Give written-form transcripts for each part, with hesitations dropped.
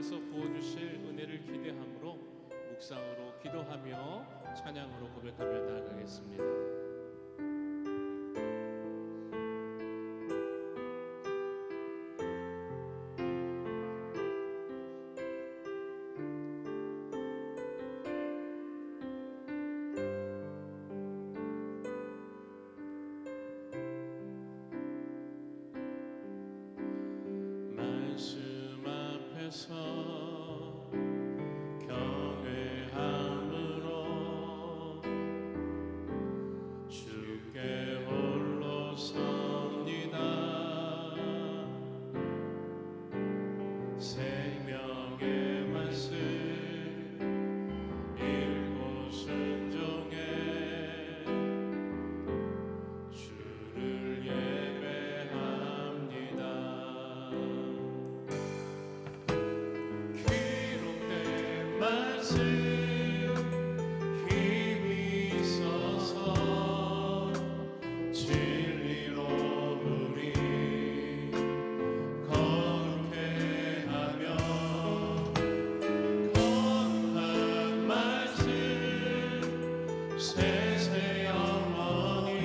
하나님께서 부어주실 은혜를 기대함으로 묵상으로 기도하며 찬양으로 고백하며 나아가겠습니다. 말씀 앞에서 경외함으로 주께 홀로 섭니다. 생명의 말씀 읽고 순종해 주를 예배합니다. 기록된 말씀 힘이 있어서 진리로 우리 거룩해 하며 거룩한 말씀 세세 영원히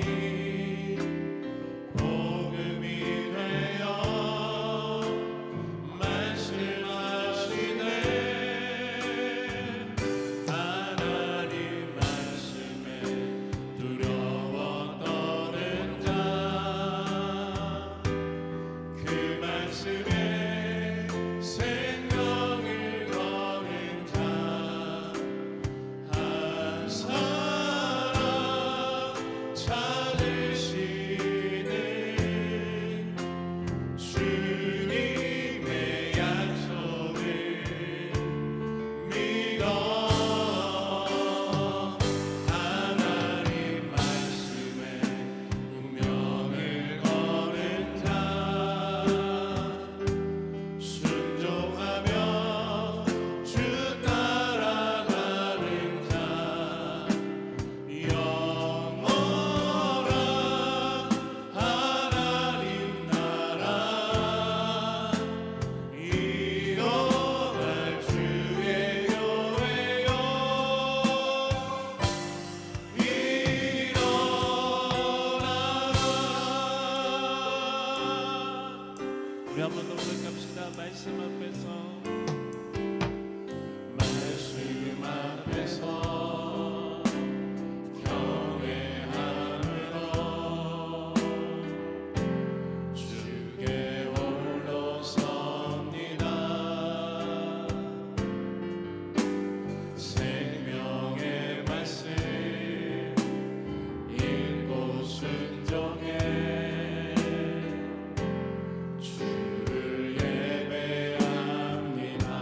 복음이 되어 말씀하시네. 하나님 말씀에 두려워 떠는 자, 그 말씀에 생명을 거는 자, 한 사람 찾으시는 주님의 약속을 믿어. 하나님 말씀에 운명을 거는 자, 순종하며 주 따라가는 자, 영원한 하나님 나라 이어갈 주의 교회요. 일어나라. 우리 한 번 더 고백합시다. 말씀 앞에서 경외함으로 주께 홀로 섭니다. 생명의 말씀 읽고 순종해 주를 예배합니다.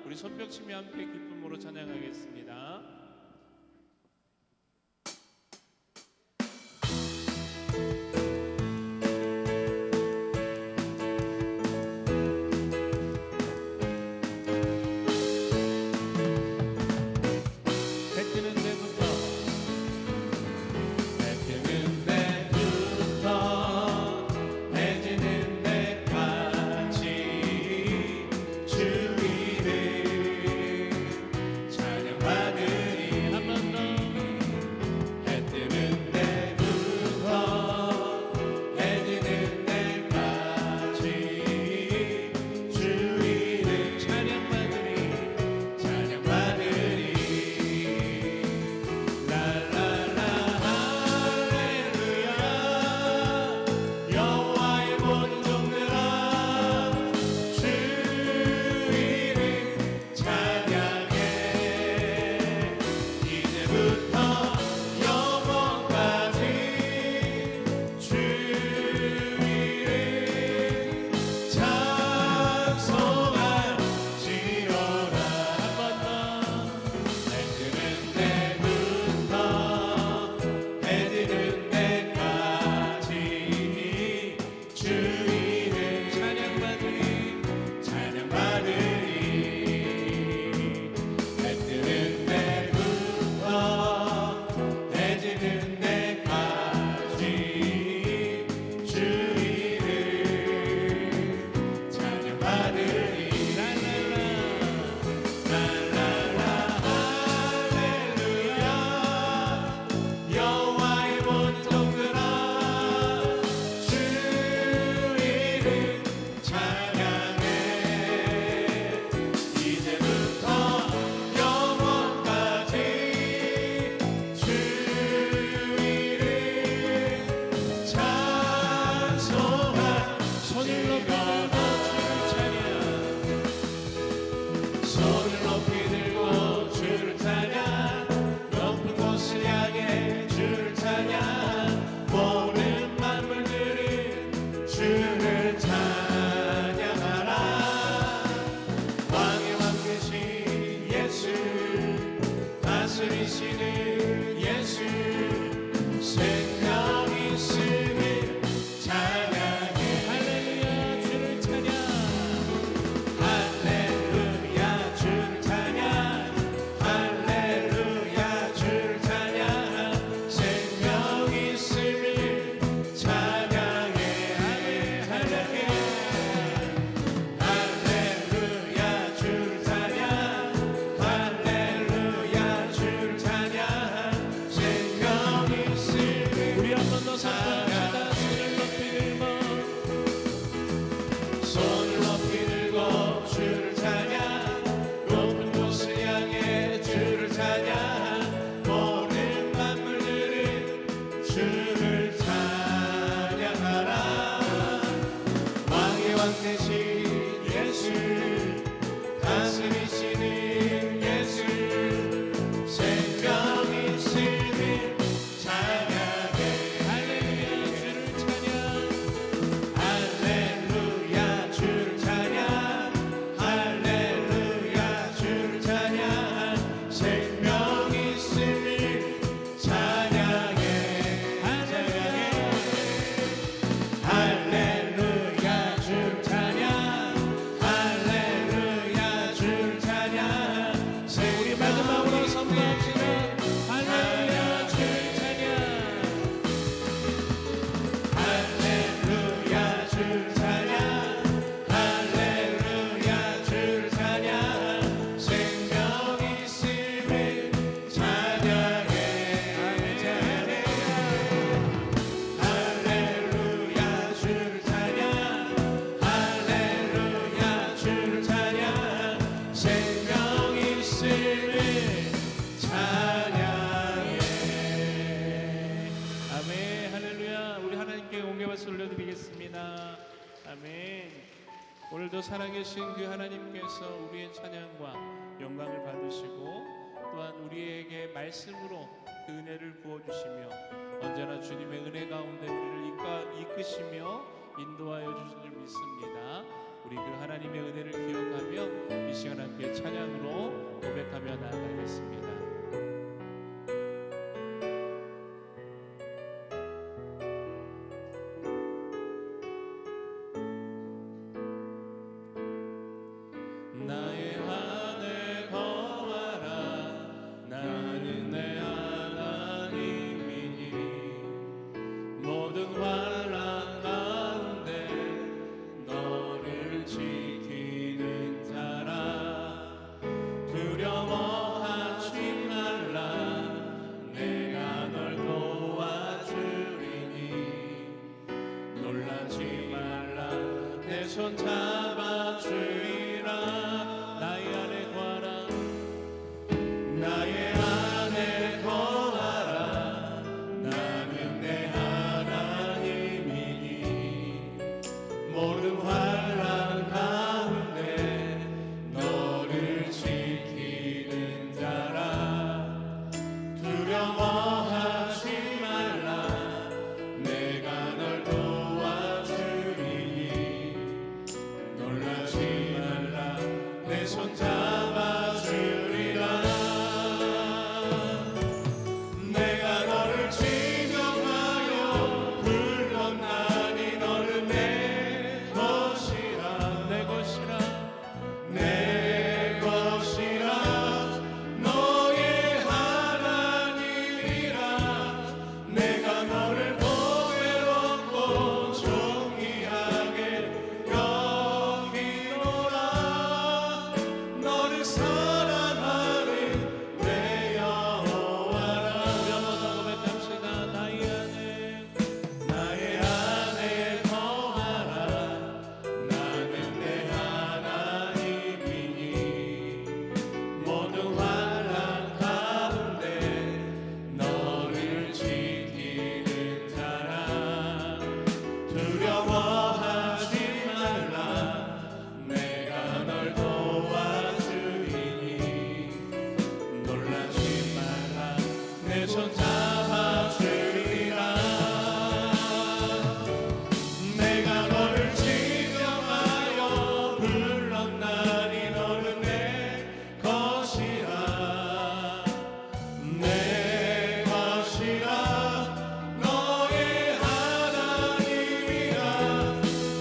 우리 손뼉치며 함께 기쁨으로 찬양하겠습니다. 오늘도 살아계신 그 하나님께서 우리의 찬양과 영광을 받으시고 또한 우리에게 말씀으로 그 은혜를 부어주시며 언제나 주님의 은혜 가운데 우리를 이끄시며 인도하여 주신 줄 믿습니다. 우리 그 하나님의 은혜를 기억하며 이 시간 함께 찬양 손 잡아주리라. 나의 안에 거하라. 나의 안에 거하라. 나는 내 하나님이니 모든 환난 가운데 너를 지키는 자라. 두려워하지 말라. 내가 널 도와주리니 놀라지 말라. 내 손 잡아주리라. 내가 너를 지명하여 불렀나니 너는 내 것이라. 내 것이라. 내 것이라. 너의 하나님이라. 내가 너를 보배롭고 존귀하게 여기노라. 너를 사랑하는 내 여호와라. 우리 한번 더 고백합시다. 나의 안에 거하라. 나는 내 하나님이니 모든 환난 가운데 너를 지키는 자라. 두려워하지 말라. 내가 널 도와주리니 놀라지 말라. 내 손 잡아주리라. 내가 너를 지명하여 불렀나니 너는 내 것이라. 내 것이라. 너의 하나님이라.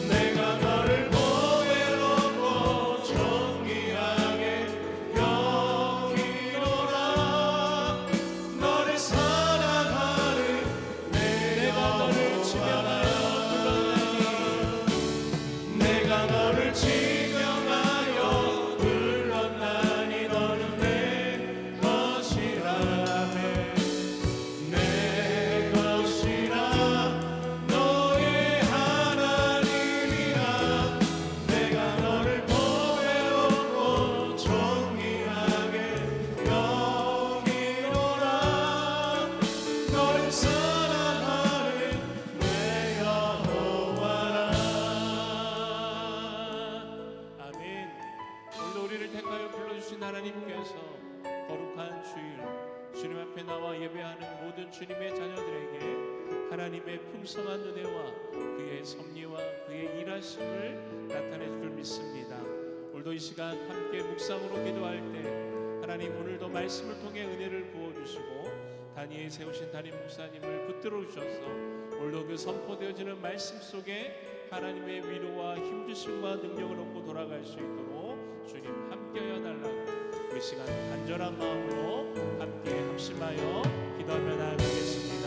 내가 너를 보배롭고 존귀하게 여기노라. 너를 사랑하는 내가 너를 지명하여 불렀나니 내가 너를 지명하여 불렀나니 너는 내 것이라. 내 것이라. 너의 하나님이라. 내가 너를 보배롭고 존귀하게 여기노라. 너를 사랑하는 내 여호와라. 아멘. 오늘도 우리를 택하여 불러주신 하나님께서 거룩한 주일 주님 앞에 나와 예배하는 모든 주님의 자녀들에게 하나님의 풍성한 은혜와 그의 섭리와 그의 일하심을 나타내 줄 믿습니다. 오늘도 이 시간 함께 묵상으로 기도할 때 하나님 오늘도 말씀을 통해 은혜를 부어주시고 단위에 세우신 담임 목사님을 붙들어 주셔서 오늘도 그 선포되어지는 말씀 속에 하나님의 위로와 힘주심과 능력을 얻고 돌아갈 수 있도록 주님 함께하여 달라고 이 시간 간절한 마음으로 함께 합심하여 기도하며 나아가겠습니다.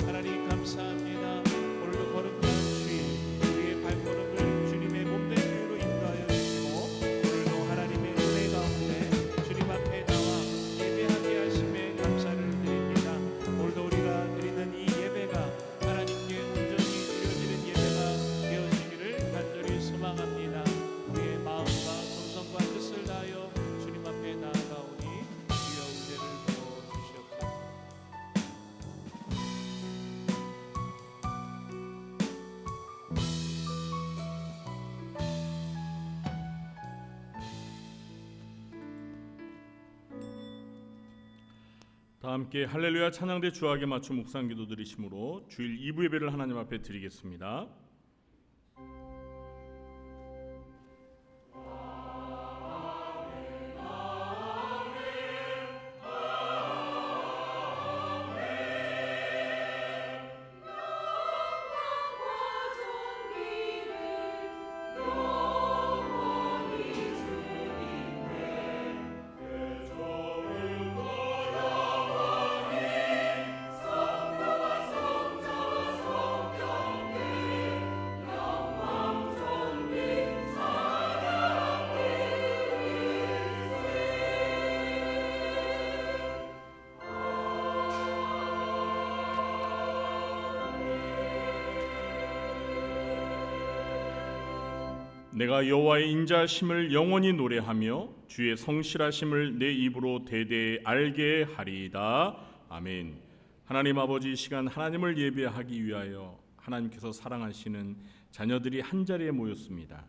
하나님 감사합니다. 오늘도 거룩한 주일 우리의 발걸음을 주님의 몸된 주로 인도하여 주시고 오늘도 하나님의 은혜 가운데 주님 앞에 나와 예배하게 하심에 감사를 드립니다. 오늘도 우리가 드리는 이 예배가 하나님께 온전히 드려지는 예배가 되어지기를 간절히 소망합니다. 우리의 마음과 정성과 뜻을 다하여 주님 앞에 나아가오니 주여 은혜를 부어주시옵소서. 다 함께 할렐루야 찬양대 주하게 맞춤 묵상 기도 드리심으로 주일 2부 예배를 하나님 앞에 드리겠습니다. 내가 여호와의 인자하심을 영원히 노래하며 주의 성실하심을 내 입으로 대대에 알게 하리이다. 아멘. 하나님 아버지, 이 시간 하나님을 예배하기 위하여 하나님께서 사랑하시는 자녀들이 한자리에 모였습니다.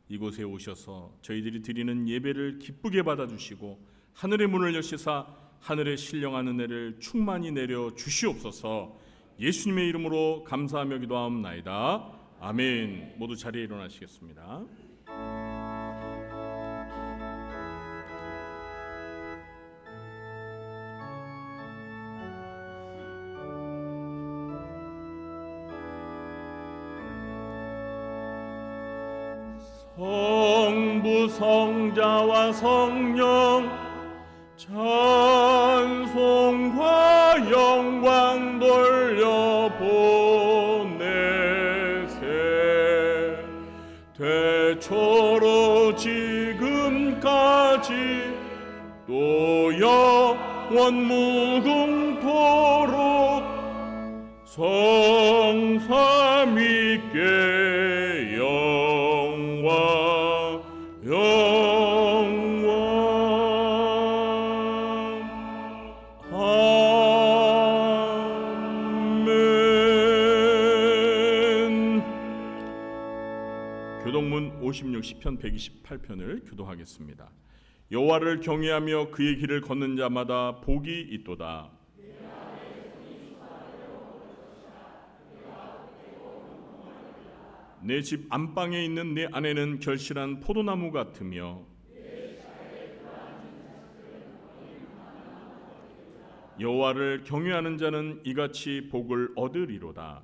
이곳에 오셔서 저희들이 드리는 예배를 기쁘게 받아주시고 하늘의 문을 여시사 하늘의 신령한 은혜를 충만히 내려 주시옵소서. 예수님의 이름으로 감사하며 기도하옵나이다. 아멘. 모두 자리에 일어나시겠습니다. 성부 성자와 성령 찬송과 영광 돌려보내세. 대초로 지금까지 또 영원 무궁토록 성삼위께 영광 영광. 아멘. 교동문 56 시편 128편을 교도하겠습니다. 여호와를 경외하며 그의 길을 걷는 자마다 복이 있도다. 내 집 안방에 있는 내 아내는 결실한 포도나무 같으며 여호와를 경외하는 자는 이같이 복을 얻으리로다.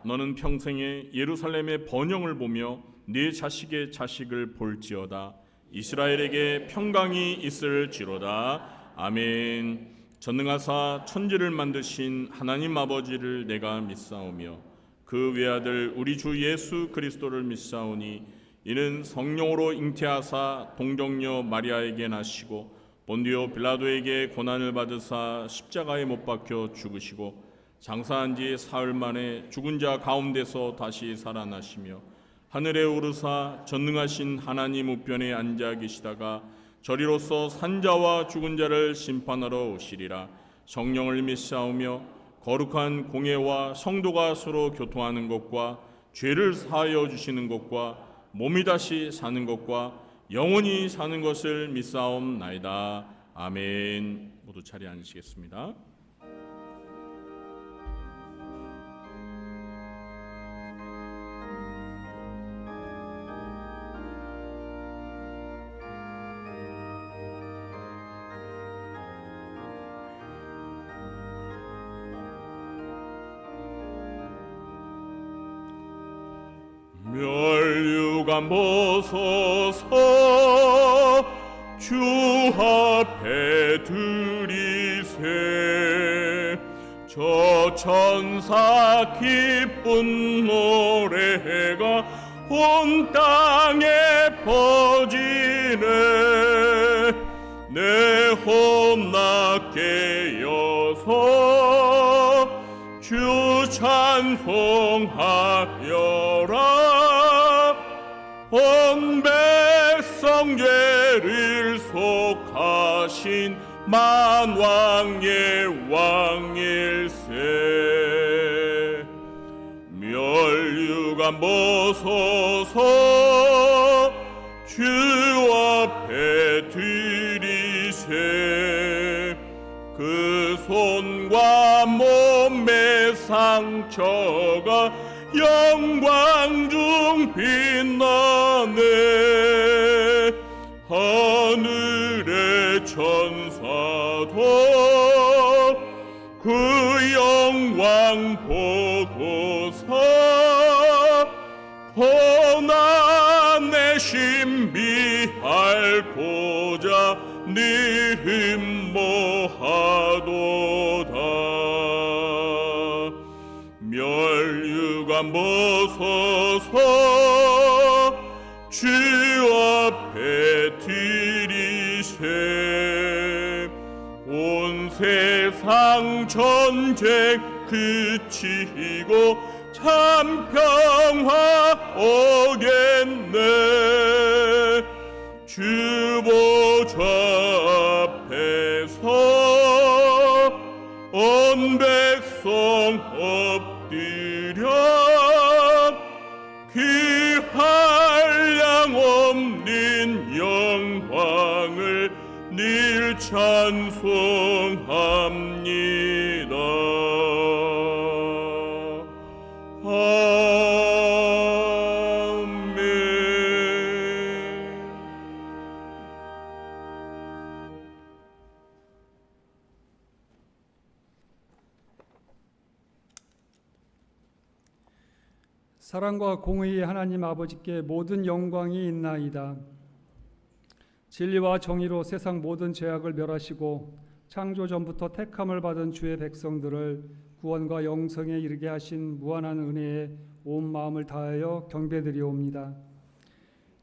너는 평생에 예루살렘의 번영을 보며 네 자식의 자식을 볼지어다. 이스라엘에게 평강이 있을지로다. 아멘. 전능하사 천지를 만드신 하나님 아버지를 내가 믿사오며 그 외아들 우리 주 예수 그리스도를 믿사오니 이는 성령으로 잉태하사 동정녀 마리아에게 나시고 본디오 빌라도에게 고난을 받으사 십자가에 못 박혀 죽으시고 장사한 지 사흘 만에 죽은 자 가운데서 다시 살아나시며 하늘에 오르사 전능하신 하나님 우편에 앉아 계시다가 저리로서 산자와 죽은 자를 심판하러 오시리라. 성령을 믿사오며 거룩한 공예와 성도가 서로 교통하는 것과 죄를 사하여 주시는 것과 몸이 다시 사는 것과 영원히 사는 것을 믿사옵나이다. 아멘. 모두 자리에 앉으시겠습니다. 멸류관 벗어서 주 앞에 드리세. 저 천사 기쁜 노래가 온 땅에 퍼지네. 내 홈낮게 여서 주 찬송하여라. 온 백성 죄를 속하신 만왕의 왕일세. 멸류관 벗어서 주 앞에 드리세. 그 손과 몸의 상처가 영광 중 빛나네. 하늘의 천사도 그 영광 보고서 고난의 신비할고자 nim모하도다. 멸류관 벗어서 주 앞에 드리세. 온 세상 전쟁 그치고 참 평화 오겠네. 주보좌 앞에서 온 백성 엎드려 그 한량 없는 영광을 늘 찬송합니다. 아멘. 사랑과 공의의 하나님 아버지께 모든 영광이 있나이다. 진리와 정의로 세상 모든 죄악을 멸하시고 창조 전부터 택함을 받은 주의 백성들을 구원과 영생에 이르게 하신 무한한 은혜에 온 마음을 다하여 경배드리옵니다.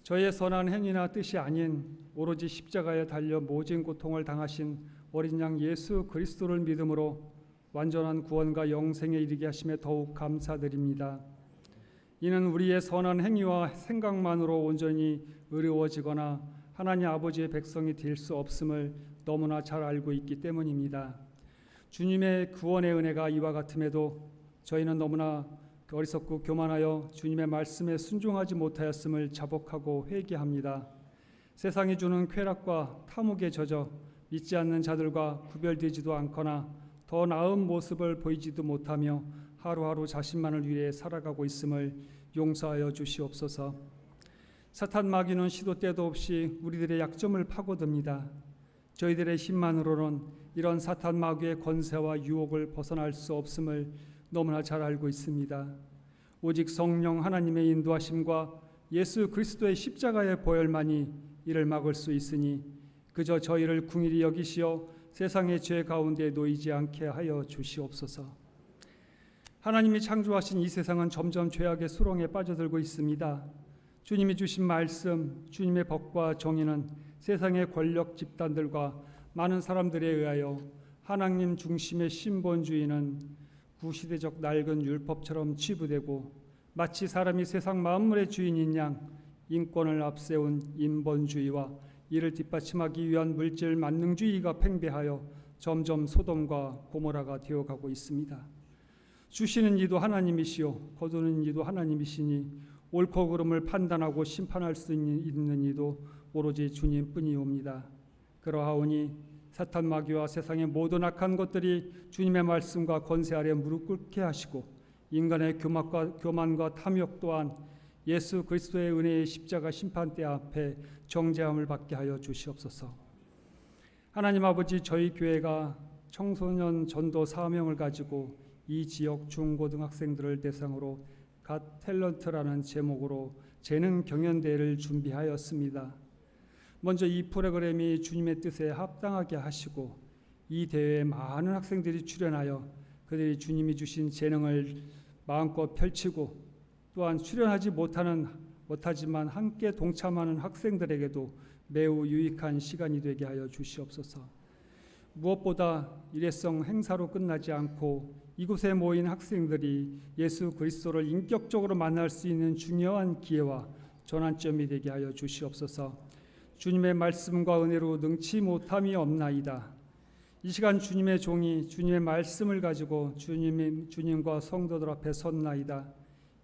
저의 선한 행위나 뜻이 아닌 오로지 십자가에 달려 모진 고통을 당하신 어린 양 예수 그리스도를 믿음으로 완전한 구원과 영생에 이르게 하심에 더욱 감사드립니다. 이는 우리의 선한 행위와 생각만으로 온전히 의로워지거나 하나님 아버지의 백성이 될 수 없음을 너무나 잘 알고 있기 때문입니다. 주님의 구원의 은혜가 이와 같음에도 저희는 너무나 어리석고 교만하여 주님의 말씀에 순종하지 못하였음을 자복하고 회개합니다. 세상이 주는 쾌락과 탐욕에 젖어 믿지 않는 자들과 구별되지도 않거나 더 나은 모습을 보이지도 못하며 하루하루 자신만을 위해 살아가고 있음을 용서하여 주시옵소서. 사탄 마귀는 시도 때도 없이 우리들의 약점을 파고듭니다. 저희들의 힘만으로는 이런 사탄 마귀의 권세와 유혹을 벗어날 수 없음을 너무나 잘 알고 있습니다. 오직 성령 하나님의 인도하심과 예수 그리스도의 십자가의 보혈만이 이를 막을 수 있으니 그저 저희를 긍휼히 여기시어 세상의 죄 가운데 놓이지 않게 하여 주시옵소서. 하나님이 창조하신 이 세상은 점점 죄악의 수렁에 빠져들고 있습니다. 주님이 주신 말씀, 주님의 법과 정의는 세상의 권력 집단들과 많은 사람들에 의하여 하나님 중심의 신본주의는 구시대적 낡은 율법처럼 치부되고 마치 사람이 세상 만물의 주인인 양 인권을 앞세운 인본주의와 이를 뒷받침하기 위한 물질 만능주의가 팽배하여 점점 소돔과 고모라가 되어가고 있습니다. 주시는 이도 하나님이시요 거두는 이도 하나님이시니 옳고 그름을 판단하고 심판할 수 있는 이도 오로지 주님뿐이옵니다. 그러하오니 사탄 마귀와 세상의 모든 악한 것들이 주님의 말씀과 권세 아래 무릎 꿇게 하시고 인간의 교만과 탐욕 또한 예수 그리스도의 은혜의 십자가 심판대 앞에 정죄함을 받게 하여 주시옵소서. 하나님 아버지, 저희 교회가 청소년 전도 사명을 가지고 이 지역 중고등학생들을 대상으로 갓 탤런트라는 제목으로 재능 경연대회를 준비하였습니다. 먼저 이 프로그램이 주님의 뜻에 합당하게 하시고 이 대회에 많은 학생들이 출연하여 그들이 주님이 주신 재능을 마음껏 펼치고 또한 출연하지 못하지만 함께 동참하는 학생들에게도 매우 유익한 시간이 되게 하여 주시옵소서. 무엇보다 일회성 행사로 끝나지 않고 이곳에 모인 학생들이 예수 그리스도를 인격적으로 만날 수 있는 중요한 기회와 전환점이 되게 하여 주시옵소서. 주님의 말씀과 은혜로 능치 못함이 없나이다. 이 시간 주님의 종이 주님의 말씀을 가지고 주님과 성도들 앞에 섰나이다.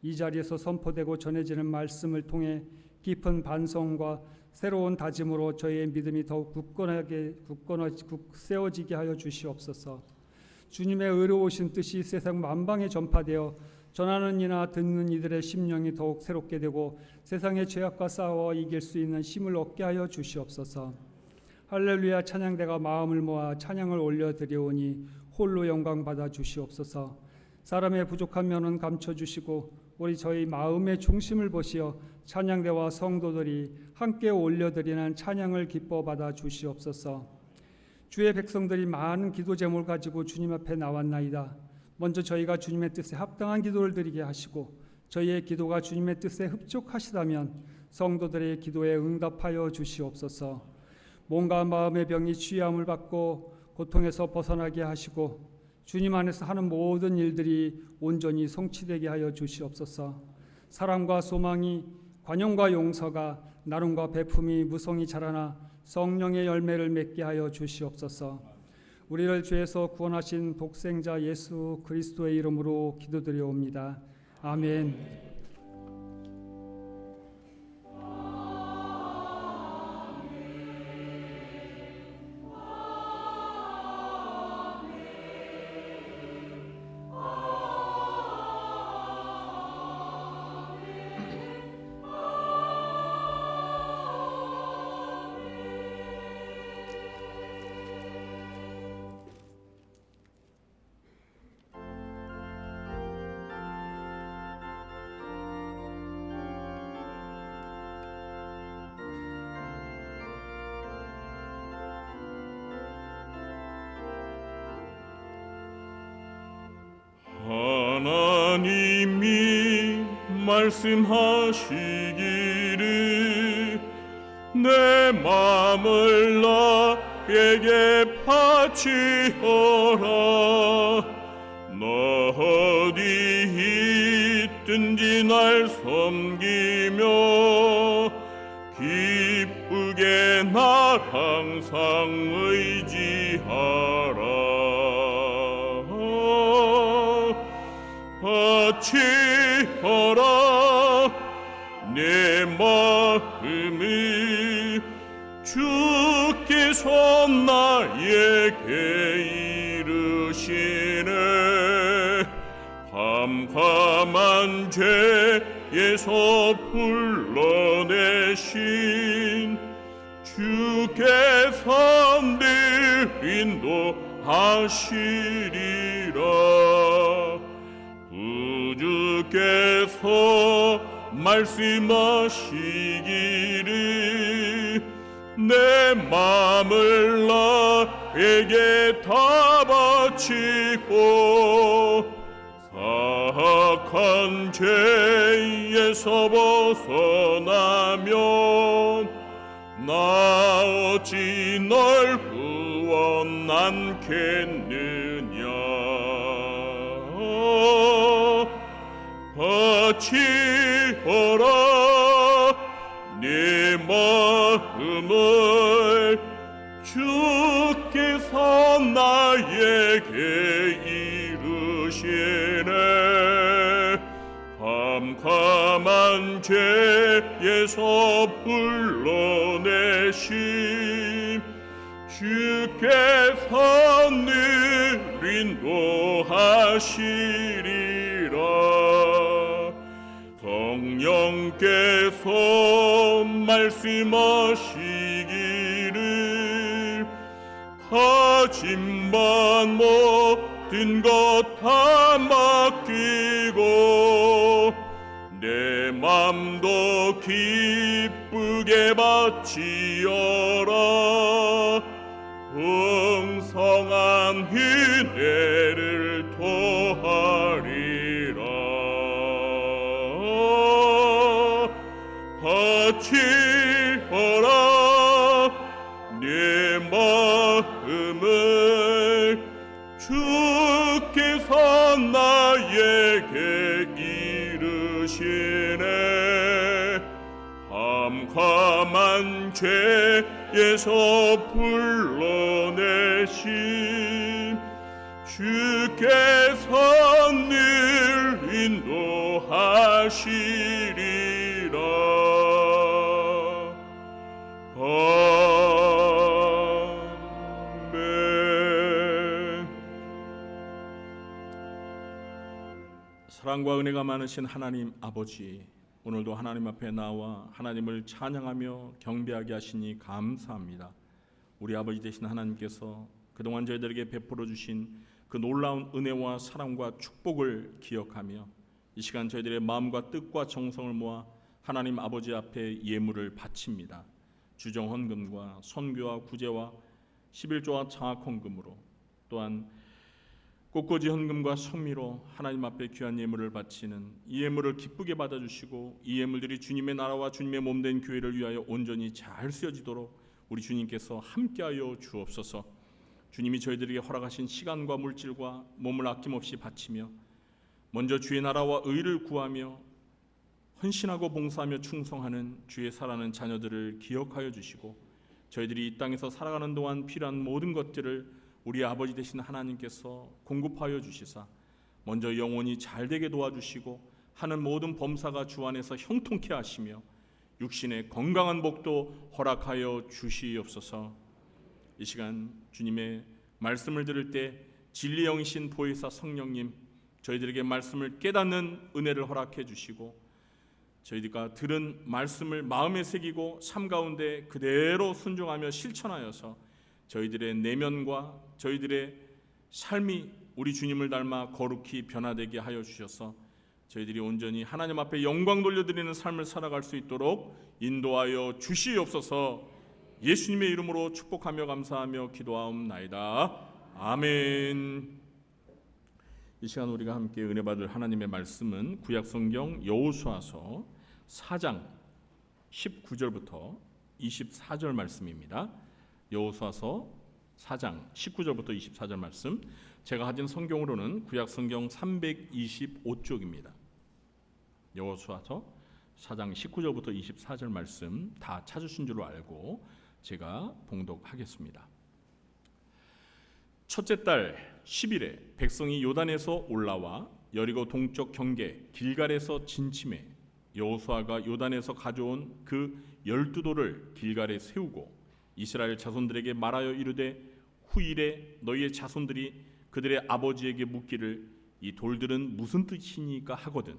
이 자리에서 선포되고 전해지는 말씀을 통해 깊은 반성과 새로운 다짐으로 저희의 믿음이 더욱 세워지게 하여 주시옵소서. 주님의 의로우신 뜻이 세상 만방에 전파되어 전하는 이나 듣는 이들의 심령이 더욱 새롭게 되고 세상의 죄악과 싸워 이길 수 있는 힘을 얻게 하여 주시옵소서. 할렐루야. 찬양대가 마음을 모아 찬양을 올려드리오니 홀로 영광 받아 주시옵소서. 사람의 부족한 면은 감춰주시고 우리 저희 마음의 중심을 보시어 찬양대와 성도들이 함께 올려드리는 찬양을 기뻐 받아 주시옵소서. 주의 백성들이 많은 기도 제목을 가지고 주님 앞에 나왔나이다. 먼저 저희가 주님의 뜻에 합당한 기도를 드리게 하시고 저희의 기도가 주님의 뜻에 흡족하시다면 성도들의 기도에 응답하여 주시옵소서. 몸과 마음의 병이 치유함을 받고 고통에서 벗어나게 하시고 주님 안에서 하는 모든 일들이 온전히 성취되게 하여 주시옵소서. 사랑과 소망이, 관용과 용서가, 나눔과 베품이 무성히 자라나 성령의 열매를 맺게 하여 주시옵소서. 우리를 죄에서 구원하신 독생자 예수 그리스도의 이름으로 기도드려옵니다. 아멘. 하나님이 말씀하시기를 내 마음을 나에게 바치어라. 너 어디 있든지 날 섬기며 기쁘게 날 항상 의지하라. 바치어라 내 마음을 주께서 나에게 이르시네. 캄캄한 죄에서 불러내신 주께서 늘 인도하시리라. 주께서 말씀하시기를 내 마음을 나에게 다 바치고 사악한 죄에서 벗어나면 나 어찌 널 구원하겠느냐. 바치어라 내 마음을 주께서 나에게 이르시네. 캄캄한 죄에서 불러내신 주께서 늘 인도하시리라. 성령께서 말씀하시기를 가짐만 모든 것 다 맡기고 내 맘도 기쁘게 바치어라. 풍성한 은혜를 토하리라. 바치어라 내 마음을 주께서 나에게 이르시네. 캄캄한 죄에서 불러내신 주께서 늘 인도하시리라. 아멘. 사랑과 은혜가 많으신 하나님 아버지, 오늘도 하나님 앞에 나와 하나님을 찬양하며 경배하게 하시니 감사합니다. 우리 아버지 되신 하나님께서 그동안 저희들에게 베풀어 주신 그 놀라운 은혜와 사랑과 축복을 기억하며 이 시간 저희들의 마음과 뜻과 정성을 모아 하나님 아버지 앞에 예물을 바칩니다. 주정헌금과 선교와 구제와 11조와 장학헌금으로, 또한 꽃꽂이 헌금과 성미로 하나님 앞에 귀한 예물을 바치는 이 예물을 기쁘게 받아주시고 이 예물들이 주님의 나라와 주님의 몸된 교회를 위하여 온전히 잘 쓰여지도록 우리 주님께서 함께하여 주옵소서. 주님이 저희들에게 허락하신 시간과 물질과 몸을 아낌없이 바치며 먼저 주의 나라와 의를 구하며 헌신하고 봉사하며 충성하는 주의 사랑하는 자녀들을 기억하여 주시고 저희들이 이 땅에서 살아가는 동안 필요한 모든 것들을 우리 아버지 되신 하나님께서 공급하여 주시사 먼저 영혼이 잘되게 도와주시고 하는 모든 범사가 주 안에서 형통케 하시며 육신의 건강한 복도 허락하여 주시옵소서. 이 시간 주님의 말씀을 들을 때 진리 영이신 보혜사 성령님 저희들에게 말씀을 깨닫는 은혜를 허락해 주시고 저희가 들은 말씀을 마음에 새기고 삶 가운데 그대로 순종하며 실천하여서 저희들의 내면과 저희들의 삶이 우리 주님을 닮아 거룩히 변화되게 하여 주셔서 저희들이 온전히 하나님 앞에 영광 돌려드리는 삶을 살아갈 수 있도록 인도하여 주시옵소서. 예수님의 이름으로 축복하며 감사하며 기도하옵나이다. 아멘. 이 시간 우리가 함께 은혜 받을 하나님의 말씀은 구약성경 여호수아서 4장 19절부터 24절 말씀입니다. 여호수아서 4장 19절부터 24절 말씀, 제가 가진 성경으로는 구약성경 325쪽입니다. 여호수아서 4장 19절부터 24절 말씀 다 찾으신 줄로 알고 제가 봉독하겠습니다. 첫째 달 10일에 백성이 요단에서 올라와 여리고 동쪽 경계 길갈에서 진침해 여호수아가 요단에서 가져온 그 12돌을 길갈에 세우고 이스라엘 자손들에게 말하여 이르되 후일에 너희의 자손들이 그들의 아버지에게 묻기를 이 돌들은 무슨 뜻이니까 하거든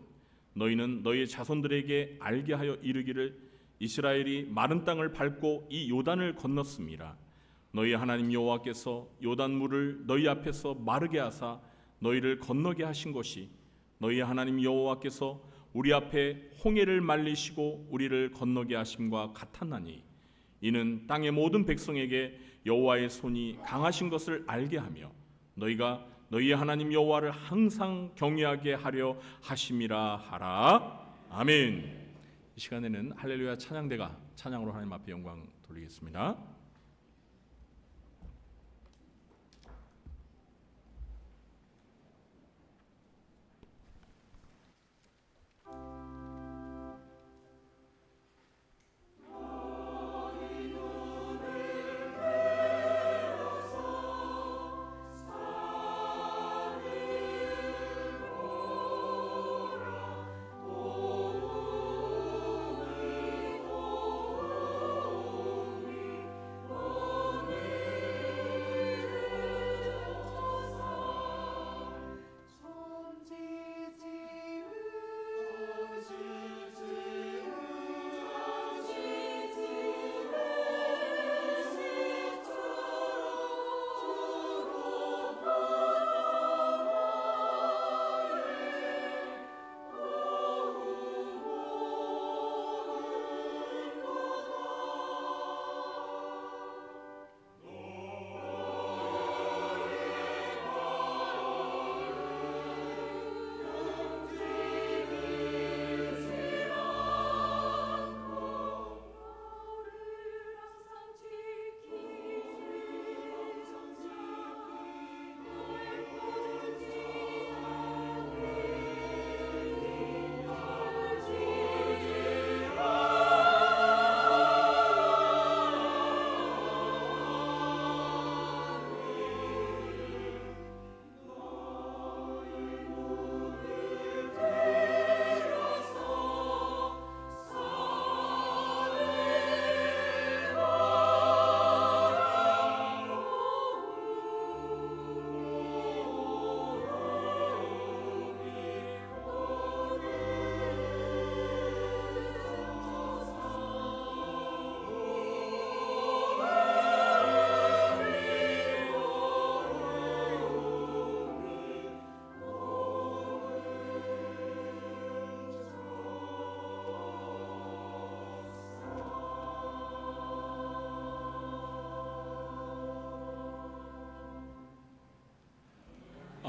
너희는 너희의 자손들에게 알게 하여 이르기를 이스라엘이 마른 땅을 밟고 이 요단을 건넜음이라. 너희 하나님 여호와께서 요단물을 너희 앞에서 마르게 하사 너희를 건너게 하신 것이 너희 하나님 여호와께서 우리 앞에 홍해를 말리시고 우리를 건너게 하심과 같았나니 이는 땅의 모든 백성에게 여호와의 손이 강하신 것을 알게 하며 너희가 너희의 하나님 여호와를 항상 경외하게 하려 하심이라 하라. 아멘. 이 시간에는 할렐루야 찬양대가 찬양으로 하나님 앞에 영광 돌리겠습니다.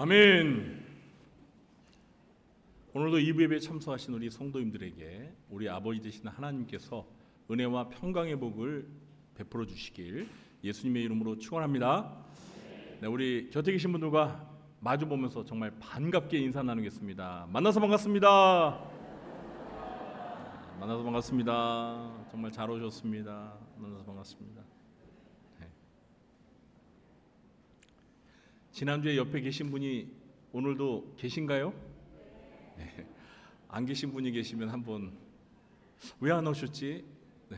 아멘. 오늘도 2부 예배에 참석하신 우리 성도님들에게 우리 아버지 되신 하나님께서 은혜와 평강의 복을 베풀어 주시길 예수님의 이름으로 축원합니다. 네, 우리 곁에 계신 분들과 마주 보면서 정말 반갑게 인사 나누겠습니다. 만나서 반갑습니다. 만나서 반갑습니다. 정말 잘 오셨습니다. 만나서 반갑습니다. 네. 지난주에 옆에 계신 분이 오늘도 계신가요? 네. 안 계신 분이 계시면 한번 왜 안 오셨지? 네.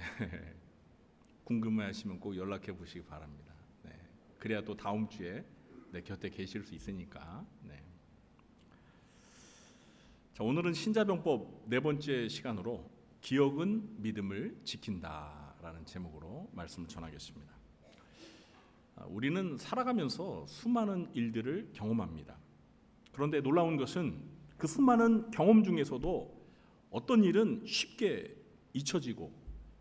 궁금해하시면 꼭 연락해 보시기 바랍니다. 네. 그래야 또 다음 주에 내 곁에 계실 수 있으니까. 네. 자, 오늘은 신자병법 네 번째 시간으로 기억은 믿음을 지킨다라는 제목으로 말씀을 전하겠습니다. 우리는 살아가면서 수많은 일들을 경험합니다. 그런데 놀라운 것은 그 수많은 경험 중에서도 어떤 일은 쉽게 잊혀지고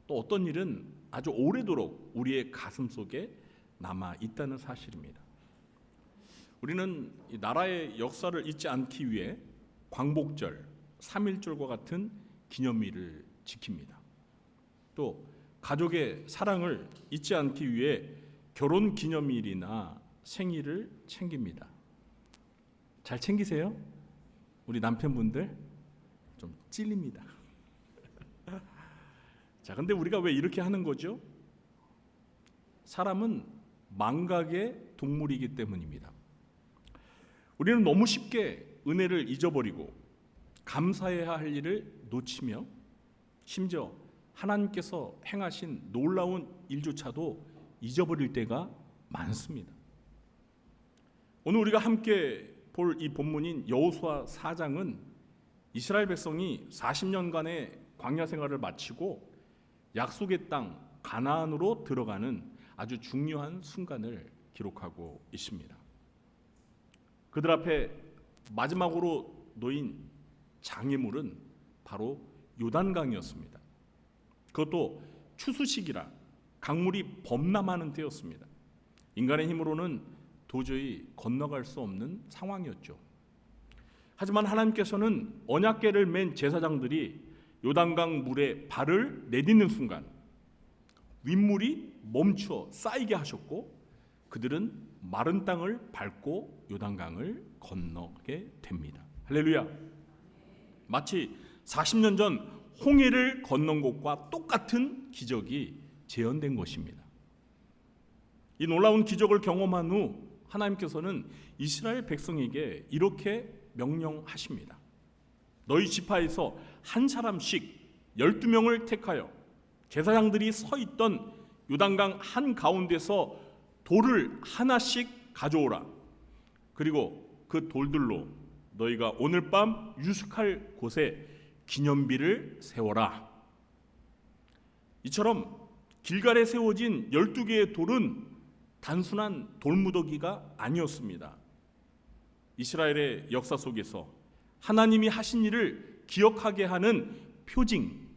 또 어떤 일은 아주 오래도록 우리의 가슴 속에 남아 있다는 사실입니다. 우리는 이 나라의 역사를 잊지 않기 위해 광복절, 3.1절과 같은 기념일을 지킵니다. 또 가족의 사랑을 잊지 않기 위해 결혼 기념일이나 생일을 챙깁니다. 잘 챙기세요? 우리 남편분들 좀 찔립니다. 자, 근데 우리가 왜 이렇게 하는 거죠? 사람은 망각의 동물이기 때문입니다. 우리는 너무 쉽게 은혜를 잊어버리고 감사해야 할 일을 놓치며 심지어 하나님께서 행하신 놀라운 일조차도 잊어버릴 때가 많습니다. 오늘 우리가 함께 볼 이 본문인 여호수아 4장은 이스라엘 백성이 40년간의 광야 생활을 마치고 약속의 땅 가나안으로 들어가는 아주 중요한 순간을 기록하고 있습니다. 그들 앞에 마지막으로 놓인 장애물은 바로 요단강이었습니다. 그것도 추수시기라 강물이 범람하는 때였습니다. 인간의 힘으로는 도저히 건너갈 수 없는 상황이었죠. 하지만 하나님께서는 언약궤를 맨 제사장들이 요단강 물에 발을 내딛는 순간 윗물이 멈춰 쌓이게 하셨고 그들은 마른 땅을 밟고 요단강을 건너게 됩니다. 할렐루야. 마치 40년 전 홍해를 건넌 것과 똑같은 기적이 재현된 것입니다. 이 놀라운 기적을 경험한 후 하나님께서는 이스라엘 백성에게 이렇게 명령하십니다. 너희 지파에서 한 사람씩 12명을 택하여 제사장들이 서 있던 요단강 한 가운데서 돌을 하나씩 가져오라. 그리고 그 돌들로 너희가 오늘 밤 유숙할 곳에 기념비를 세워라. 이처럼 길갈에 세워진 12개의 돌은 단순한 돌무더기가 아니었습니다. 이스라엘의 역사 속에서 하나님이 하신 일을 기억하게 하는 표징,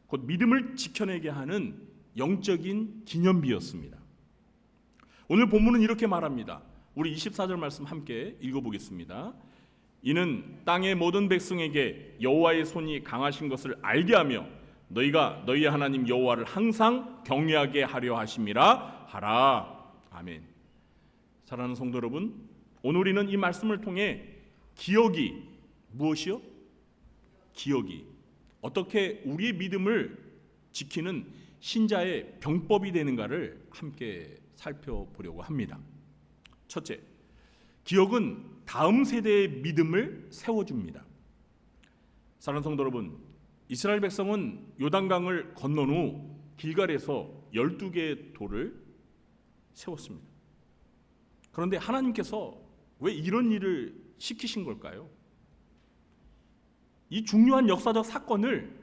곧 믿음을 지켜내게 하는 영적인 기념비였습니다. 오늘 본문은 이렇게 말합니다. 우리 24절 말씀 함께 읽어보겠습니다. 이는 땅의 모든 백성에게 여호와의 손이 강하신 것을 알게 하며 너희가 너희의 하나님 여호와를 항상 경외하게 하려 하심이라 하라. 아멘. 사랑하는 성도 여러분, 오늘 우리는 이 말씀을 통해 기억이 무엇이요? 기억이 어떻게 우리의 믿음을 지키는 신자의 병법이 되는가를 함께 살펴보려고 합니다. 첫째, 기억은 다음 세대의 믿음을 세워줍니다. 사랑하는 성도 여러분, 이스라엘 백성은 요단강을 건넌 후 길갈에서 12개의 돌을 세웠습니다. 그런데 하나님께서 왜 이런 일을 시키신 걸까요? 이 중요한 역사적 사건을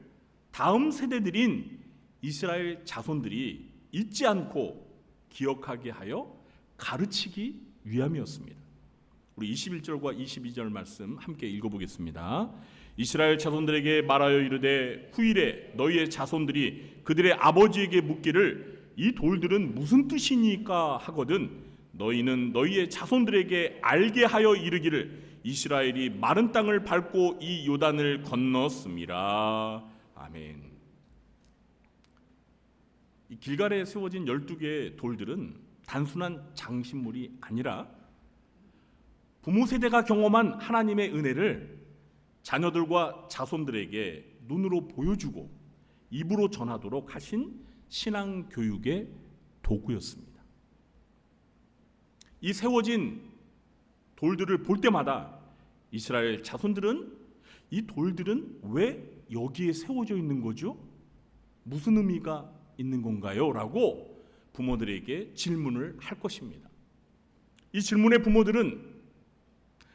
다음 세대들인 이스라엘 자손들이 잊지 않고 기억하게 하여 가르치기 위함이었습니다. 우리 21절과 22절 말씀 함께 읽어보겠습니다. 이스라엘 자손들에게 말하여 이르되 후일에 너희의 자손들이 그들의 아버지에게 묻기를 이 돌들은 무슨 뜻이니까 하거든 너희는 너희의 자손들에게 알게 하여 이르기를 이스라엘이 마른 땅을 밟고 이 요단을 건넜음이라. 아멘. 이 길갈에 세워진 12개의 돌들은 단순한 장신물이 아니라 부모 세대가 경험한 하나님의 은혜를 자녀들과 자손들에게 눈으로 보여주고 입으로 전하도록 하신 신앙 교육의 도구였습니다. 이 세워진 돌들을 볼 때마다 이스라엘 자손들은 이 돌들은 왜 여기에 세워져 있는 거죠? 무슨 의미가 있는 건가요? 라고 부모들에게 질문을 할 것입니다. 이 질문의 부모들은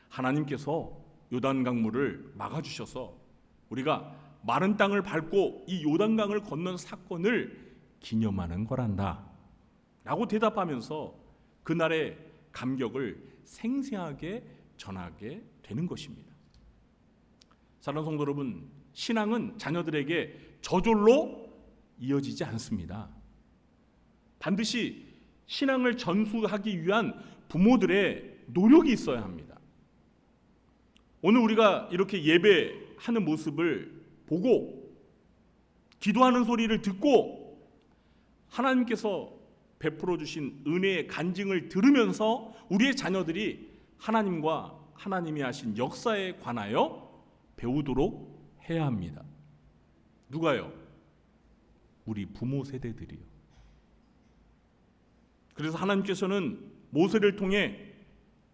하나님께서 요단강물을 막아주셔서 우리가 마른 땅을 밟고 이 요단강을 건넌 사건을 기념하는 거란다 라고 대답하면서 그날의 감격을 생생하게 전하게 되는 것입니다. 사랑하는 성도 여러분, 신앙은 자녀들에게 저절로 이어지지 않습니다. 반드시 신앙을 전수하기 위한 부모들의 노력이 있어야 합니다. 오늘 우리가 이렇게 예배하는 모습을 보고 기도하는 소리를 듣고 하나님께서 베풀어 주신 은혜의 간증을 들으면서 우리의 자녀들이 하나님과 하나님이 하신 역사에 관하여 배우도록 해야 합니다. 누가요? 우리 부모 세대들이요. 그래서 하나님께서는 모세를 통해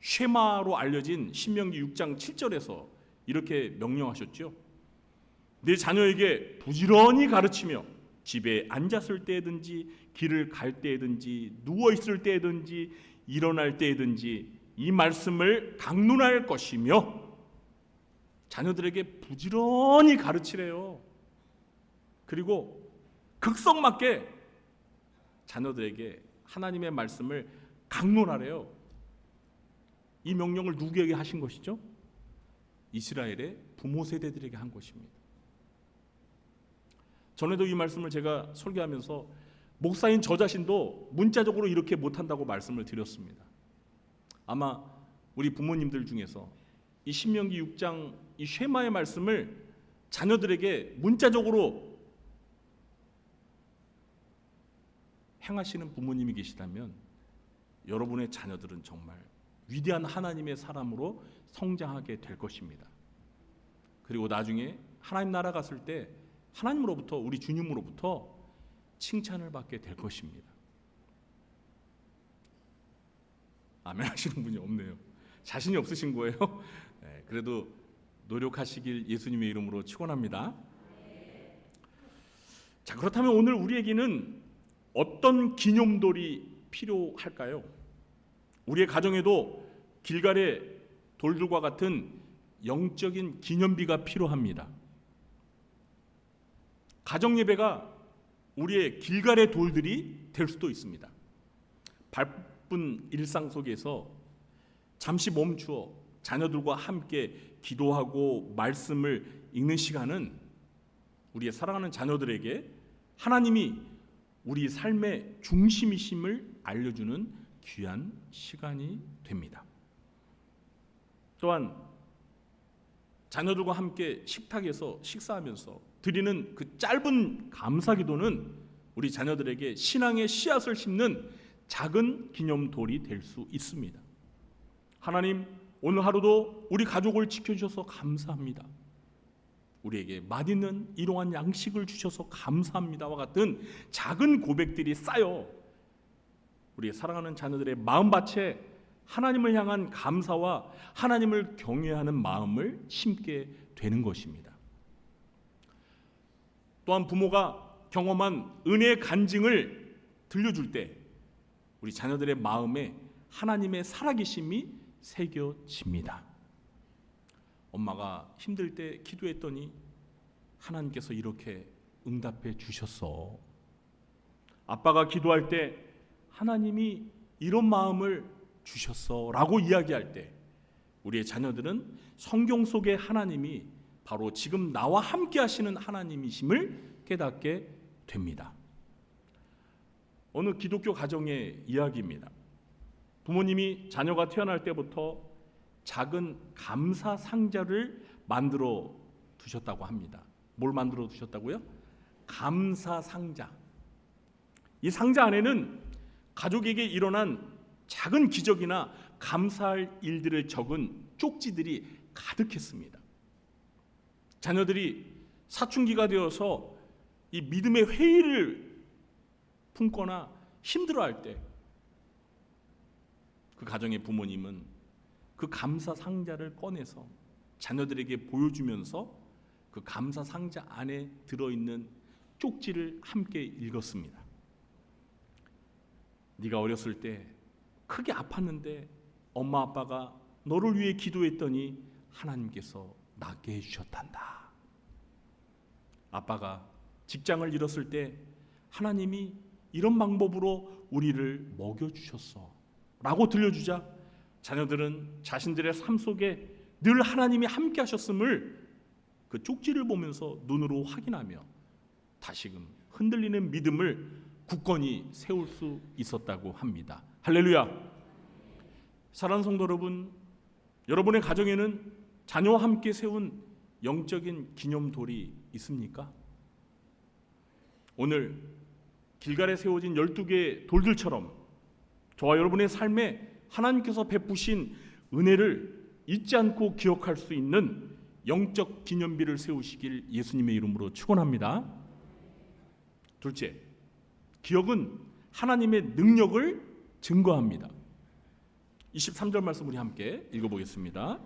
쉐마로 알려진 신명기 6장 7절에서 이렇게 명령하셨죠. 내 자녀에게 부지런히 가르치며 집에 앉았을 때든지 길을 갈 때든지 누워 있을 때든지 일어날 때든지 이 말씀을 강론할 것이며 자녀들에게 부지런히 가르치래요. 그리고 극성맞게 자녀들에게 하나님의 말씀을 강론하래요. 이 명령을 누구에게 하신 것이죠? 이스라엘의 부모 세대들에게 한 것입니다. 전에도 이 말씀을 제가 설교하면서 목사인 저 자신도 문자적으로 이렇게 못한다고 말씀을 드렸습니다. 아마 우리 부모님들 중에서 이 신명기 6장 이 쉐마의 말씀을 자녀들에게 문자적으로 행하시는 부모님이 계시다면 여러분의 자녀들은 정말 위대한 하나님의 사람으로 성장하게 될 것입니다. 그리고 나중에 하나님 나라 갔을 때 하나님으로부터 우리 주님으로부터 칭찬을 받게 될 것입니다. 아멘 하시는 분이 없네요. 자신이 없으신 거예요? 네, 그래도 노력하시길 예수님의 이름으로 축원합니다. 자, 그렇다면 오늘 우리에게는 어떤 기념돌이 필요할까요? 우리의 가정에도 길갈의 돌들과 같은 영적인 기념비가 필요합니다. 가정 예배가 우리의 길갈의 돌들이 될 수도 있습니다. 바쁜 일상 속에서 잠시 멈추어 자녀들과 함께 기도하고 말씀을 읽는 시간은 우리의 사랑하는 자녀들에게 하나님이 우리 삶의 중심이심을 알려주는 귀한 시간이 됩니다. 또한 자녀들과 함께 식탁에서 식사하면서 드리는 그 짧은 감사기도는 우리 자녀들에게 신앙의 씨앗을 심는 작은 기념돌이 될 수 있습니다. 하나님, 오늘 하루도 우리 가족을 지켜주셔서 감사합니다. 우리에게 맛있는 일용한 양식을 주셔서 감사합니다와 같은 작은 고백들이 쌓여 우리의 사랑하는 자녀들의 마음밭에 하나님을 향한 감사와 하나님을 경외하는 마음을 심게 되는 것입니다. 또한 부모가 경험한 은혜의 간증을 들려줄 때 우리 자녀들의 마음에 하나님의 살아계심이 새겨집니다. 엄마가 힘들 때 기도했더니 하나님께서 이렇게 응답해 주셨어. 아빠가 기도할 때 하나님이 이런 마음을 주셨어 라고 이야기할 때 우리의 자녀들은 성경 속의 하나님이 바로 지금 나와 함께 하시는 하나님이심을 깨닫게 됩니다. 어느 기독교 가정의 이야기입니다. 부모님이 자녀가 태어날 때부터 작은 감사 상자를 만들어 두셨다고 합니다. 뭘 만들어 두셨다고요? 감사 상자. 이 상자 안에는 가족에게 일어난 작은 기적이나 감사할 일들을 적은 쪽지들이 가득했습니다. 자녀들이 사춘기가 되어서 이 믿음의 회의를 품거나 힘들어할 때 그 가정의 부모님은 그 감사 상자를 꺼내서 자녀들에게 보여주면서 그 감사 상자 안에 들어있는 쪽지를 함께 읽었습니다. 네가 어렸을 때 크게 아팠는데 엄마 아빠가 너를 위해 기도했더니 하나님께서 낫게 해주셨단다. 아빠가 직장을 잃었을 때 하나님이 이런 방법으로 우리를 먹여주셨어 라고 들려주자 자녀들은 자신들의 삶 속에 늘 하나님이 함께 하셨음을 그 쪽지를 보면서 눈으로 확인하며 다시금 흔들리는 믿음을 굳건히 세울 수 있었다고 합니다. 할렐루야. 사랑하는 성도 여러분, 여러분의 가정에는 자녀와 함께 세운 영적인 기념돌이 있습니까? 오늘 길갈에 세워진 12개의 돌들처럼 저와 여러분의 삶에 하나님께서 베푸신 은혜를 잊지 않고 기억할 수 있는 영적 기념비를 세우시길 예수님의 이름으로 축원합니다. 둘째, 기억은 하나님의 능력을 증거합니다. 23절 말씀 우리 함께 읽어보겠습니다.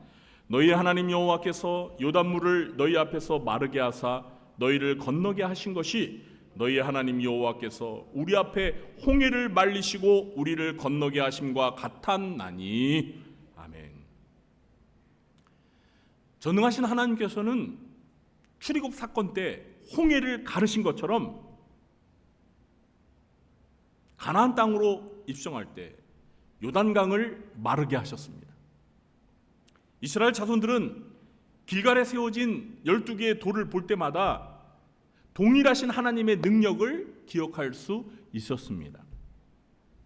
너희 하나님 여호와께서 요단물을 너희 앞에서 마르게 하사 너희를 건너게 하신 것이 너희 하나님 여호와께서 우리 앞에 홍해를 말리시고 우리를 건너게 하심과 같았나니. 아멘. 전능하신 하나님께서는 출애굽 사건 때 홍해를 가르신 것처럼 가나안 땅으로 입성할 때 요단강을 마르게 하셨습니다. 이스라엘 자손들은 길갈에 세워진 12개의 돌을 볼 때마다 동일하신 하나님의 능력을 기억할 수 있었습니다.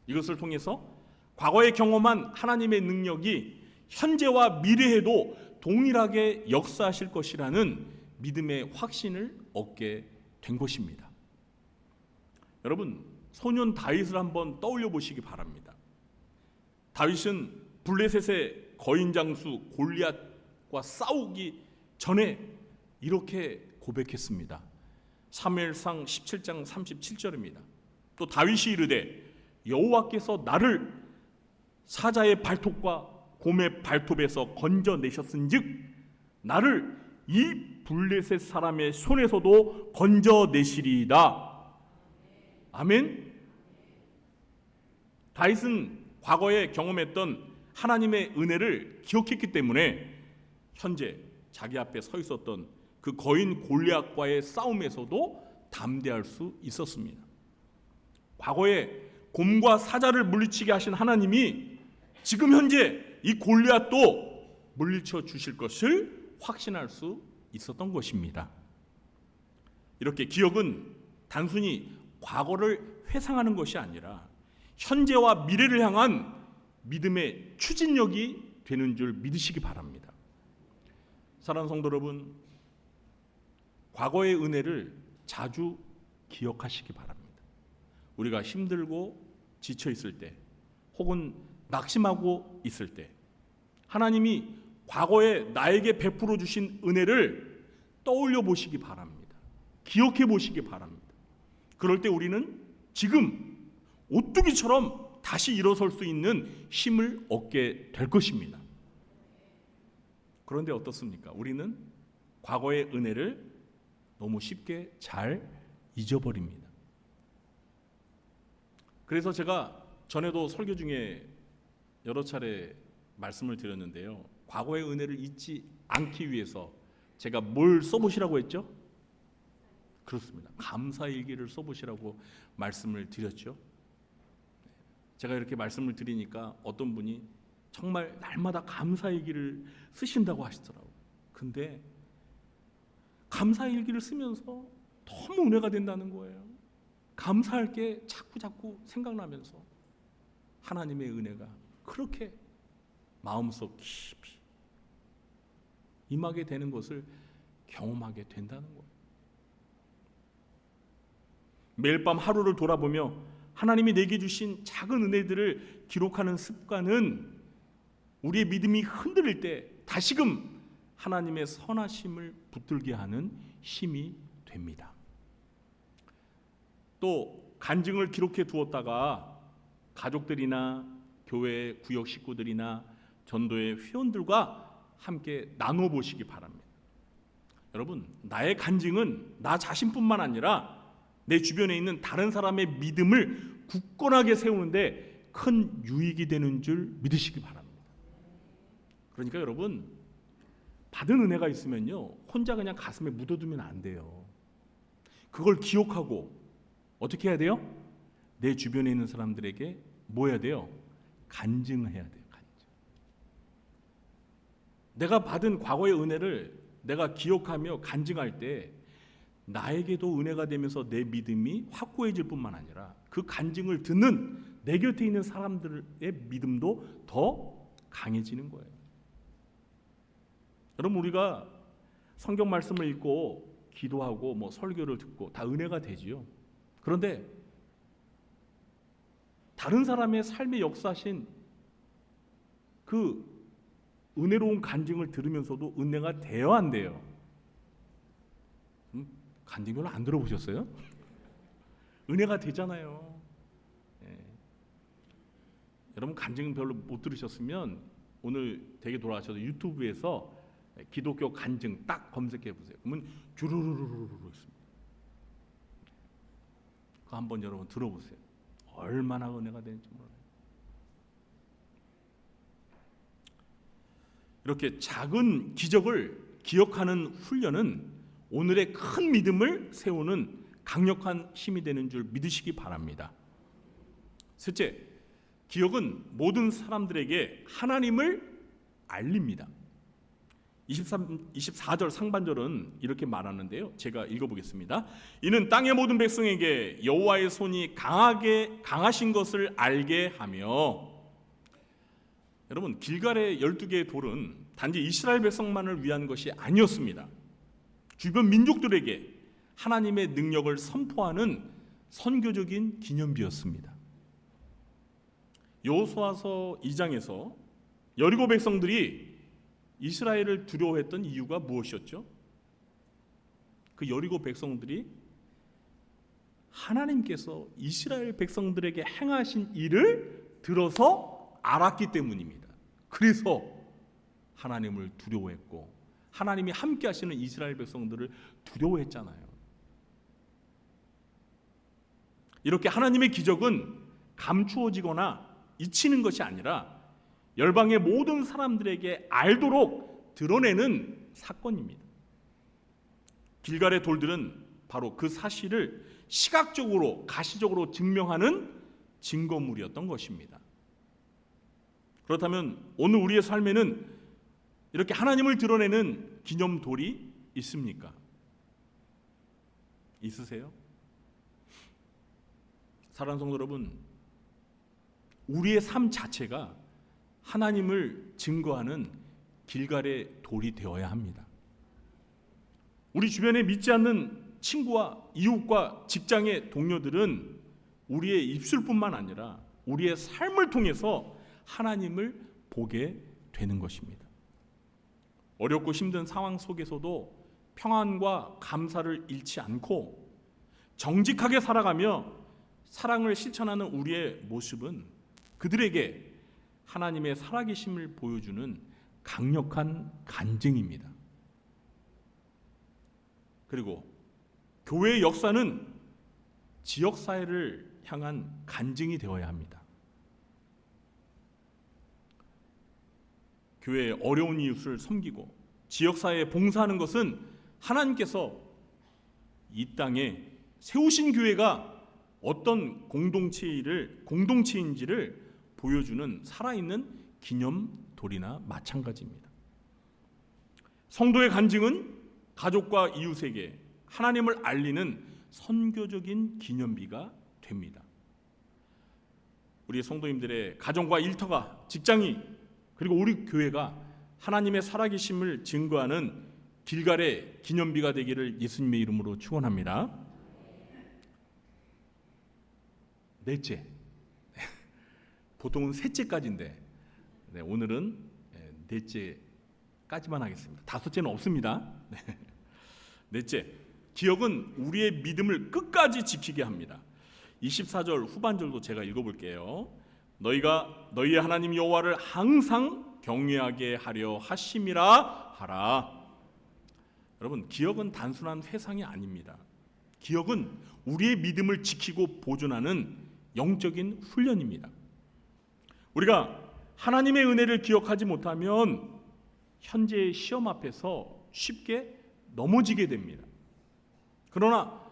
이것을 통해서 과거에 경험한 하나님의 능력이 현재와 미래에도 동일하게 역사하실 것이라는 믿음의 확신을 얻게 된 것입니다. 여러분, 소년 다윗을 한번 떠올려 보시기 바랍니다. 다윗은 블레셋의 거인 장수 골리앗과 싸우기 전에 이렇게 고백했습니다. 사무엘상 17장 37절입니다. 또 다윗이 이르되 여호와께서 나를 사자의 발톱과 곰의 발톱에서 건져내셨은즉 나를 이 블레셋 사람의 손에서도 건져내시리이다. 아멘. 다윗은 과거에 경험했던 하나님의 은혜를 기억했기 때문에 현재 자기 앞에 서 있었던 그 거인 골리앗과의 싸움에서도 담대할 수 있었습니다. 과거에 곰과 사자를 물리치게 하신 하나님이 지금 현재 이 골리앗도 물리쳐 주실 것을 확신할 수 있었던 것입니다. 이렇게 기억은 단순히 과거를 회상하는 것이 아니라 현재와 미래를 향한 믿음의 추진력이 되는 줄 믿으시기 바랍니다. 사랑하는 성도 여러분, 과거의 은혜를 자주 기억하시기 바랍니다. 우리가 힘들고 지쳐 있을 때 혹은 낙심하고 있을 때 하나님이 과거에 나에게 베풀어 주신 은혜를 떠올려 보시기 바랍니다. 기억해 보시기 바랍니다. 그럴 때 우리는 지금 오뚜기처럼 다시 일어설 수 있는 힘을 얻게 될 것입니다. 그런데 어떻습니까? 우리는 과거의 은혜를 너무 쉽게 잘 잊어버립니다. 그래서 제가 전에도 설교 중에 여러 차례 말씀을 드렸는데요. 과거의 은혜를 잊지 않기 위해서 제가 뭘 써보시라고 했죠? 그렇습니다. 감사일기를 써보시라고 말씀을 드렸죠. 제가 이렇게 말씀을 드리니까 어떤 분이 정말 날마다 감사일기를 쓰신다고 하시더라고요. 근데 감사일기를 쓰면서 너무 은혜가 된다는 거예요. 감사할 게 자꾸 생각나면서 하나님의 은혜가 그렇게 마음속 깊이 임하게 되는 것을 경험하게 된다는 거예요. 매일 밤 하루를 돌아보며 하나님이 내게 주신 작은 은혜들을 기록하는 습관은 우리의 믿음이 흔들릴 때 다시금 하나님의 선하심을 붙들게 하는 힘이 됩니다. 또 간증을 기록해 두었다가 가족들이나 교회 구역 식구들이나 전도의 회원들과 함께 나눠 보시기 바랍니다. 여러분, 나의 간증은 나 자신뿐만 아니라 내 주변에 있는 다른 사람의 믿음을 굳건하게 세우는데 큰 유익이 되는 줄 믿으시기 바랍니다. 그러니까 여러분, 받은 은혜가 있으면요, 혼자 그냥 가슴에 묻어두면 안 돼요. 그걸 기억하고 어떻게 해야 돼요? 내 주변에 있는 사람들에게 뭐 해야 돼요? 간증해야 돼요. 간증. 내가 받은 과거의 은혜를 내가 기억하며 간증할 때 나에게도 은혜가 되면서 내 믿음이 확고해질 뿐만 아니라 그 간증을 듣는 내 곁에 있는 사람들의 믿음도 더 강해지는 거예요. 여러분, 우리가 성경 말씀을 읽고 기도하고 뭐 설교를 듣고 다 은혜가 되지요. 그런데 다른 사람의 삶의 역사신 그 은혜로운 간증을 들으면서도 은혜가 돼요, 안 돼요? 간증 별로 안 들어보셨어요? 은혜가 되잖아요. 예. 여러분, 간증 별로 못 들으셨으면 오늘 댁에 돌아가셔서 유튜브에서 기독교 간증 딱 검색해 보세요. 그러면 주르르르르르 있습니다. 그거 한번 여러분 들어보세요. 얼마나 은혜가 되는지 몰라요. 이렇게 작은 기적을 기억하는 훈련은 오늘의 큰 믿음을 세우는 강력한 힘이 되는 줄 믿으시기 바랍니다. 셋째, 기억은 모든 사람들에게 하나님을 알립니다. 24절 상반절은 이렇게 말하는데요. 제가 읽어보겠습니다. 이는 땅의 모든 백성에게 여호와의 손이 강하신 것을 알게 하며. 여러분, 길갈의 12개의 돌은 단지 이스라엘 백성만을 위한 것이 아니었습니다. 주변 민족들에게 하나님의 능력을 선포하는 선교적인 기념비였습니다. 여호수아서 2장에서 여리고 백성들이 이스라엘을 두려워했던 이유가 무엇이었죠? 그 여리고 백성들이 하나님께서 이스라엘 백성들에게 행하신 일을 들어서 알았기 때문입니다. 그래서 하나님을 두려워했고 하나님이 함께 하시는 이스라엘 백성들을 두려워했잖아요. 이렇게 하나님의 기적은 감추어지거나 잊히는 것이 아니라 열방의 모든 사람들에게 알도록 드러내는 사건입니다. 길갈의 돌들은 바로 그 사실을 시각적으로 가시적으로 증명하는 증거물이었던 것입니다. 그렇다면 오늘 우리의 삶에는 이렇게 하나님을 드러내는 기념돌이 있습니까? 있으세요? 사랑하는 성도 여러분, 우리의 삶 자체가 하나님을 증거하는 길갈의 돌이 되어야 합니다. 우리 주변에 믿지 않는 친구와 이웃과 직장의 동료들은 우리의 입술뿐만 아니라 우리의 삶을 통해서 하나님을 보게 되는 것입니다. 어렵고 힘든 상황 속에서도 평안과 감사를 잃지 않고 정직하게 살아가며 사랑을 실천하는 우리의 모습은 그들에게 하나님의 살아계심을 보여주는 강력한 간증입니다. 그리고 교회의 역사는 지역사회를 향한 간증이 되어야 합니다. 교회의 어려운 이웃을 섬기고 지역사회에 봉사하는 것은 하나님께서 이 땅에 세우신 교회가 어떤 공동체인지를 보여주는 살아있는 기념돌이나 마찬가지입니다. 성도의 간증은 가족과 이웃에게 하나님을 알리는 선교적인 기념비가 됩니다. 우리 성도님들의 가정과 일터가, 직장이, 그리고 우리 교회가 하나님의 살아계심을 증거하는 길갈의 기념비가 되기를 예수님의 이름으로 축원합니다. 넷째. 보통은 셋째까지인데 오늘은 넷째까지만 하겠습니다. 다섯째는 없습니다. 넷째, 기억은 우리의 믿음을 끝까지 지키게 합니다. 24절 후반절도 제가 읽어볼게요. 너희가 너희의 하나님 여호와를 항상 경외하게 하려 하심이라 하라. 여러분, 기억은 단순한 회상이 아닙니다. 기억은 우리의 믿음을 지키고 보존하는 영적인 훈련입니다. 우리가 하나님의 은혜를 기억하지 못하면 현재의 시험 앞에서 쉽게 넘어지게 됩니다. 그러나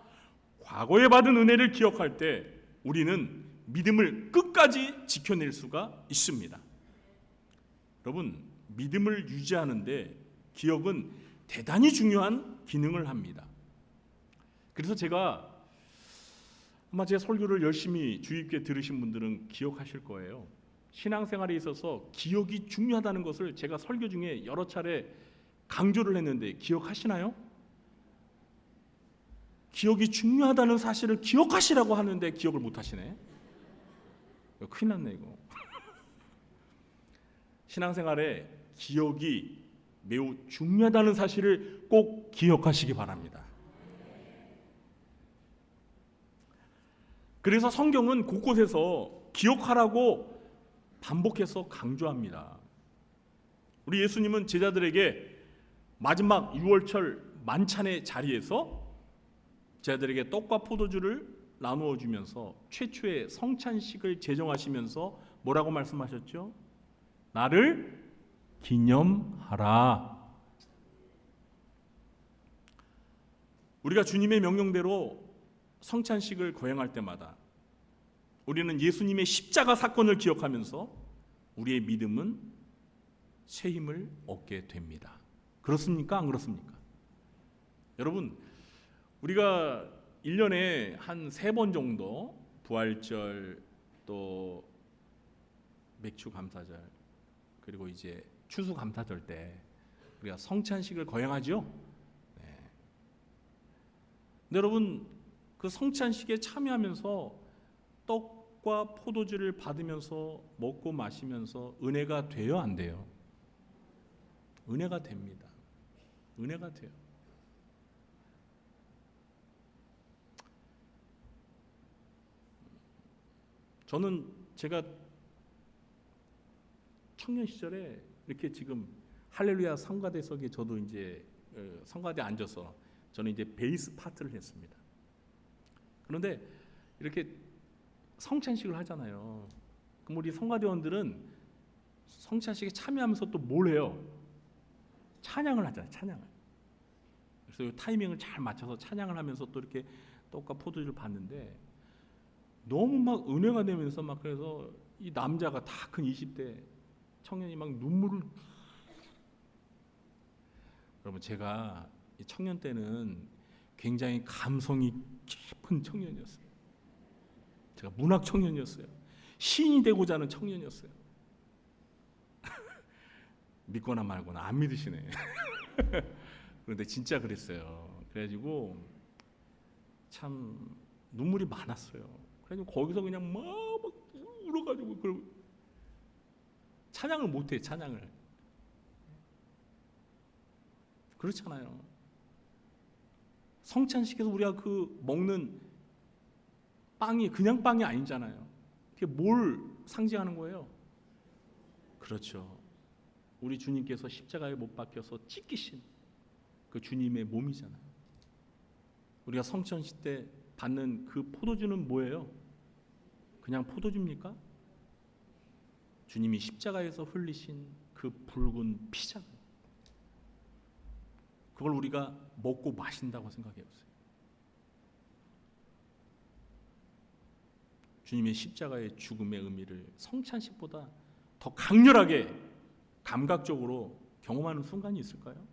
과거에 받은 은혜를 기억할 때 우리는 믿음을 끝까지 지켜낼 수가 있습니다. 여러분, 믿음을 유지하는데 기억은 대단히 중요한 기능을 합니다. 그래서 제가 아마 제 설교를 열심히 주의 깊게 들으신 분들은 기억하실 거예요. 신앙생활에 있어서 기억이 중요하다는 것을 제가 설교 중에 여러 차례 강조를 했는데 기억하시나요? 기억이 중요하다는 사실을 기억하시라고 하는데 기억을 못 하시네. 큰일 났네 이거. 신앙생활에 기억이 매우 중요하다는 사실을 꼭 기억하시기 바랍니다. 그래서 성경은 곳곳에서 기억하라고 반복해서 강조합니다. 우리 예수님은 제자들에게 마지막 유월절 만찬의 자리에서 제자들에게 떡과 포도주를 나누어 주면서 최초의 성찬식을 제정하시면서 뭐라고 말씀하셨죠? 나를 기념하라. 우리가 주님의 명령대로 성찬식을 거행할 때마다 우리는 예수님의 십자가 사건을 기억하면서 우리의 믿음은 새 힘을 얻게 됩니다. 그렇습니까? 안 그렇습니까? 여러분, 우리가 1년에 한 3번 정도 부활절 또 맥주감사절 그리고 이제 추수감사절 때 우리가 성찬식을 거행하죠. 네. 근데 여러분, 그 성찬식에 참여하면서 떡과 포도주를 받으면서 먹고 마시면서 은혜가 돼요, 안 돼요? 은혜가 됩니다. 은혜가 돼요. 저는 제가 청년 시절에 이렇게 지금 할렐루야 성가대석에 저도 이제 성가대 앉아서 저는 이제 베이스 파트를 했습니다. 그런데 이렇게 성찬식을 하잖아요. 그럼 우리 성가대원들은 성찬식에 참여하면서 또 뭘 해요? 찬양을 하잖아요. 찬양을. 그래서 이 타이밍을 잘 맞춰서 찬양을 하면서 또 이렇게 떡과 포도주를 받는데 너무 막 은혜가 되면서 막 그래서 이 남자가 다 큰 20대 청년이 막 눈물을. 여러분, 제가 이 청년 때는 굉장히 감성이 깊은 청년이었어요. 제가 문학 청년이었어요. 시인이 되고자 하는 청년이었어요. 믿거나 말거나 안 믿으시네. 그런데 진짜 그랬어요. 그래가지고 참 눈물이 많았어요. 그래가지고 거기서 그냥 막 울어가지고 그 찬양을 못해. 찬양을. 그렇잖아요. 성찬식에서 우리가 그 먹는 빵이 그냥 빵이 아니잖아요. 그게 뭘 상징하는 거예요? 그렇죠. 우리 주님께서 십자가에 못 박혀서 찢기신 그 주님의 몸이잖아요. 우리가 성찬식 때 받는 그 포도주는 뭐예요? 그냥 포도주입니까? 주님이 십자가에서 흘리신 그 붉은 피잖아요. 그걸 우리가 먹고 마신다고 생각해 보세요. 주님의 십자가의 죽음의 의미를 성찬식보다 더 강렬하게 감각적으로 경험하는 순간이 있을까요?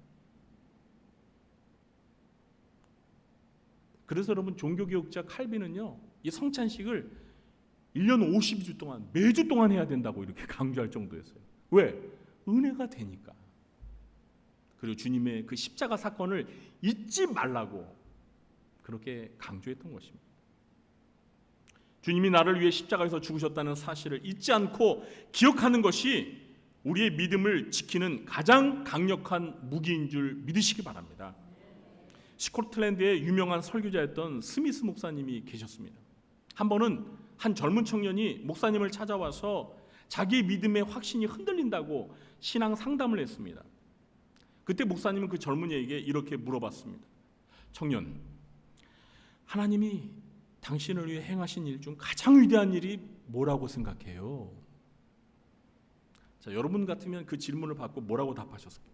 그래서 여러분, 종교개혁자 칼빈은요, 이 성찬식을 1년 52주 동안 매주 동안 해야 된다고 이렇게 강조할 정도였어요. 왜? 은혜가 되니까. 그리고 주님의 그 십자가 사건을 잊지 말라고 그렇게 강조했던 것입니다. 주님이 나를 위해 십자가에서 죽으셨다는 사실을 잊지 않고 기억하는 것이 우리의 믿음을 지키는 가장 강력한 무기인 줄 믿으시기 바랍니다. 스코틀랜드의 유명한 설교자였던 스미스 목사님이 계셨습니다. 한 번은 한 젊은 청년이 목사님을 찾아와서 자기 믿음의 확신이 흔들린다고 신앙 상담을 했습니다. 그때 목사님은 그 젊은이에게 이렇게 물어봤습니다. 청년, 하나님이 당신을 위해 행하신 일 중 가장 위대한 일이 뭐라고 생각해요? 자, 여러분 같으면 그 질문을 받고 뭐라고 답하셨을까요?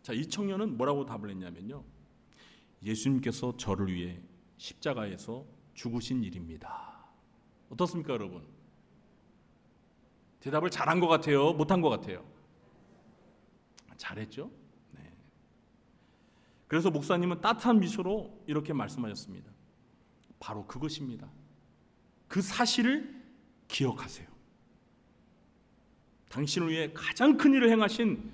자, 이 청년은 뭐라고 답을 했냐면요, 예수님께서 저를 위해 십자가에서 죽으신 일입니다. 어떻습니까, 여러분? 대답을 잘한 것 같아요? 못한 것 같아요? 잘했죠? 네. 그래서 목사님은 따뜻한 미소로 이렇게 말씀하셨습니다. 바로 그것입니다. 그 사실을 기억하세요. 당신을 위해 가장 큰 일을 행하신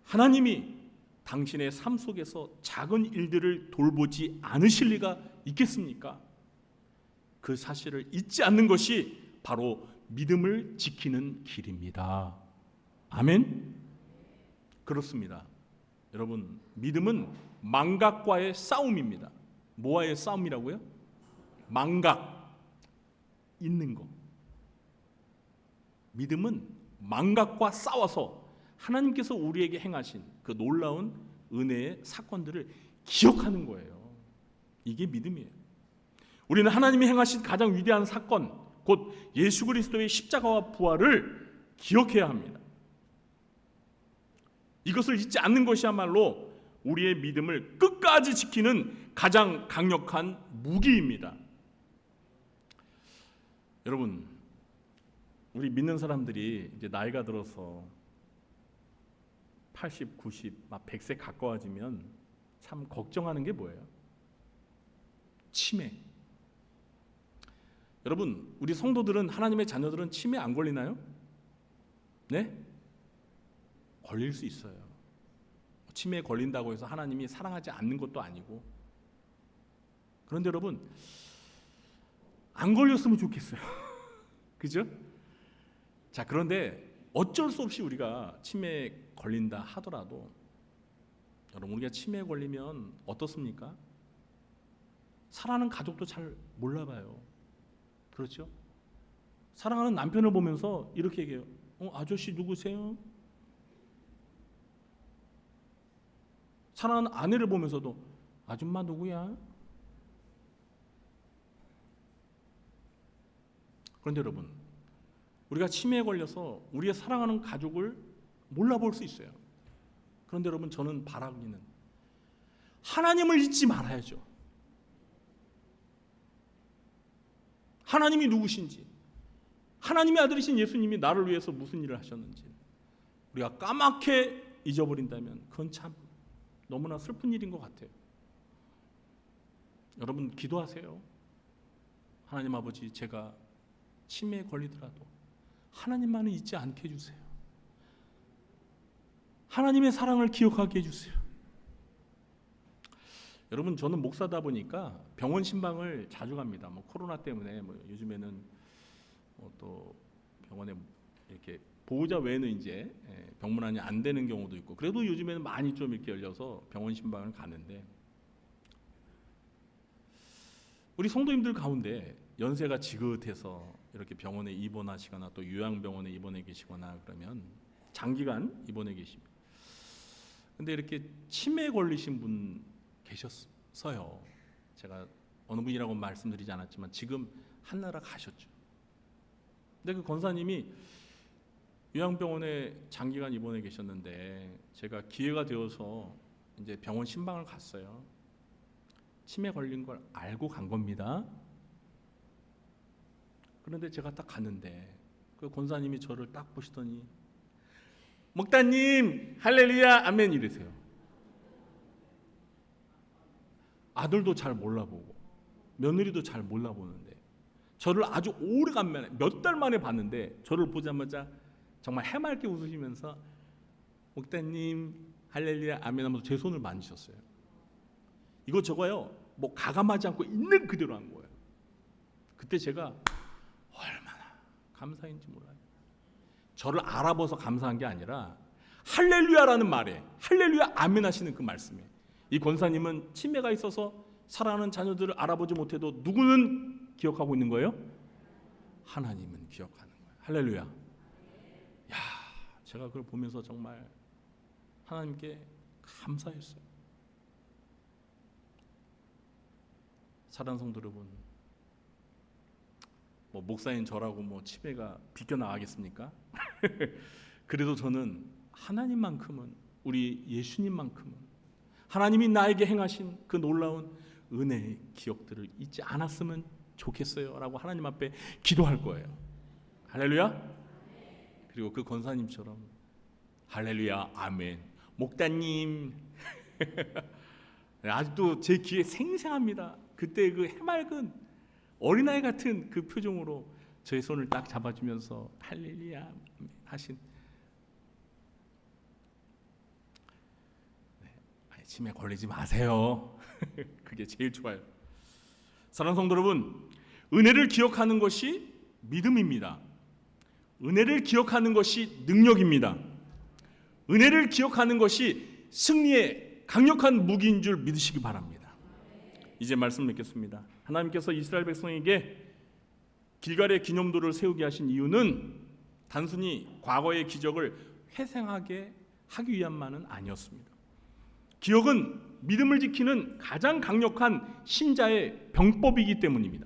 하나님이 당신의 삶 속에서 작은 일들을 돌보지 않으실 리가 있겠습니까? 그 사실을 잊지 않는 것이 바로 믿음을 지키는 길입니다. 아멘? 그렇습니다. 여러분, 믿음은 망각과의 싸움입니다. 뭐와의 싸움이라고요? 망각, 있는 거. 믿음은 망각과 싸워서 하나님께서 우리에게 행하신 그 놀라운 은혜의 사건들을 기억하는 거예요. 이게 믿음이에요. 우리는 하나님이 행하신 가장 위대한 사건, 곧 예수 그리스도의 십자가와 부활을 기억해야 합니다. 이것을 잊지 않는 것이야말로 우리의 믿음을 끝까지 지키는 가장 강력한 무기입니다. 여러분, 우리 믿는 사람들이 이제 나이가 들어서 80, 90, 막 100세 가까워지면 참 걱정하는 게 뭐예요? 치매. 여러분, 우리 성도들은, 하나님의 자녀들은 치매 안 걸리나요? 네? 걸릴 수 있어요. 치매에 걸린다고 해서 하나님이 사랑하지 않는 것도 아니고. 그런데 여러분, 안 걸렸으면 좋겠어요. 그죠? 자, 그런데 어쩔 수 없이 우리가 치매에 걸린다 하더라도, 여러분, 우리가 치매에 걸리면 어떻습니까? 사랑하는 가족도 잘 몰라봐요. 그렇죠? 사랑하는 남편을 보면서 이렇게 얘기해요. 아저씨 누구세요? 사랑하는 아내를 보면서도 아줌마 누구야? 그런데 여러분, 우리가 치매에 걸려서 우리의 사랑하는 가족을 몰라볼 수 있어요. 그런데 여러분, 저는 바라기는 하나님을 잊지 말아야죠. 하나님이 누구신지, 하나님의 아들이신 예수님이 나를 위해서 무슨 일을 하셨는지 우리가 까맣게 잊어버린다면 그건 참 너무나 슬픈 일인 것 같아요. 여러분, 기도하세요. 하나님 아버지, 제가 치매에 걸리더라도 하나님만은 잊지 않게 해주세요. 하나님의 사랑을 기억하게 해주세요. 여러분, 저는 목사다 보니까 병원 신방을 자주 갑니다. 코로나 때문에 요즘에는 또 병원에 이렇게 보호자 외에는 이제 병문안이 안 되는 경우도 있고, 그래도 요즘에는 많이 좀 이렇게 열려서 병원 신방을 가는데, 우리 성도님들 가운데 연세가 지긋해서 이렇게 병원에 입원하시거나 또 요양병원에 입원해 계시거나 그러면 장기간 입원해 계십니다. 근데 이렇게 치매에 걸리신 분 계셨어요. 제가 어느 분이라고 말씀드리지 않았지만 지금 한나라 가셨죠. 근데 그 권사님이 요양병원에 장기간 입원해 계셨는데, 제가 기회가 되어서 이제 병원 신방을 갔어요. 치매 걸린 걸 알고 간 겁니다. 그런데 제가 딱 갔는데 그 권사님이 저를 딱 보시더니 목사님 할렐루야 아멘 이러세요. 아들도 잘 몰라보고 며느리도 잘 몰라보는데 저를 아주 오래간만에 몇 달 만에 봤는데 저를 보자마자 정말 해맑게 웃으시면서 목사님 할렐루야 아멘 하면서 제 손을 만지셨어요. 이거 저거요, 가감하지 않고 있는 그대로 한 거예요. 그때 제가 얼마나 감사인지 몰라요. 저를 알아봐서 감사한 게 아니라 할렐루야라는 말에 할렐루야 아멘 하시는 그 말씀에 이 권사님은 치매가 있어서 사랑하는 자녀들을 알아보지 못해도 누구는 기억하고 있는 거예요? 하나님은 기억하는 거예요. 할렐루야. 야, 제가 그걸 보면서 정말 하나님께 감사했어요. 사랑하는 성도 여러분, 뭐 목사인 저라고 뭐 치매가 비껴나가겠습니까? 그래도 저는 하나님만큼은, 우리 예수님만큼은 하나님이 나에게 행하신 그 놀라운 은혜의 기억들을 잊지 않았으면 좋겠어요 라고 하나님 앞에 기도할 거예요. 할렐루야. 그리고 그 권사님처럼 할렐루야 아멘 목다님 아직도 제 귀에 생생합니다. 그때 그 해맑은 어린아이 같은 그 표정으로 저의 손을 딱 잡아주면서 할렐루야 하신, 치매 걸리지 마세요. 그게 제일 좋아요. 사랑하는 성도 여러분, 은혜를 기억하는 것이 믿음입니다. 은혜를 기억하는 것이 능력입니다. 은혜를 기억하는 것이 승리의 강력한 무기인 줄 믿으시기 바랍니다. 이제 말씀 맺겠습니다. 하나님께서 이스라엘 백성에게 길갈의 기념도를 세우게 하신 이유는 단순히 과거의 기적을 회상하게 하기 위함만은 아니었습니다. 기억은 믿음을 지키는 가장 강력한 신자의 병법이기 때문입니다.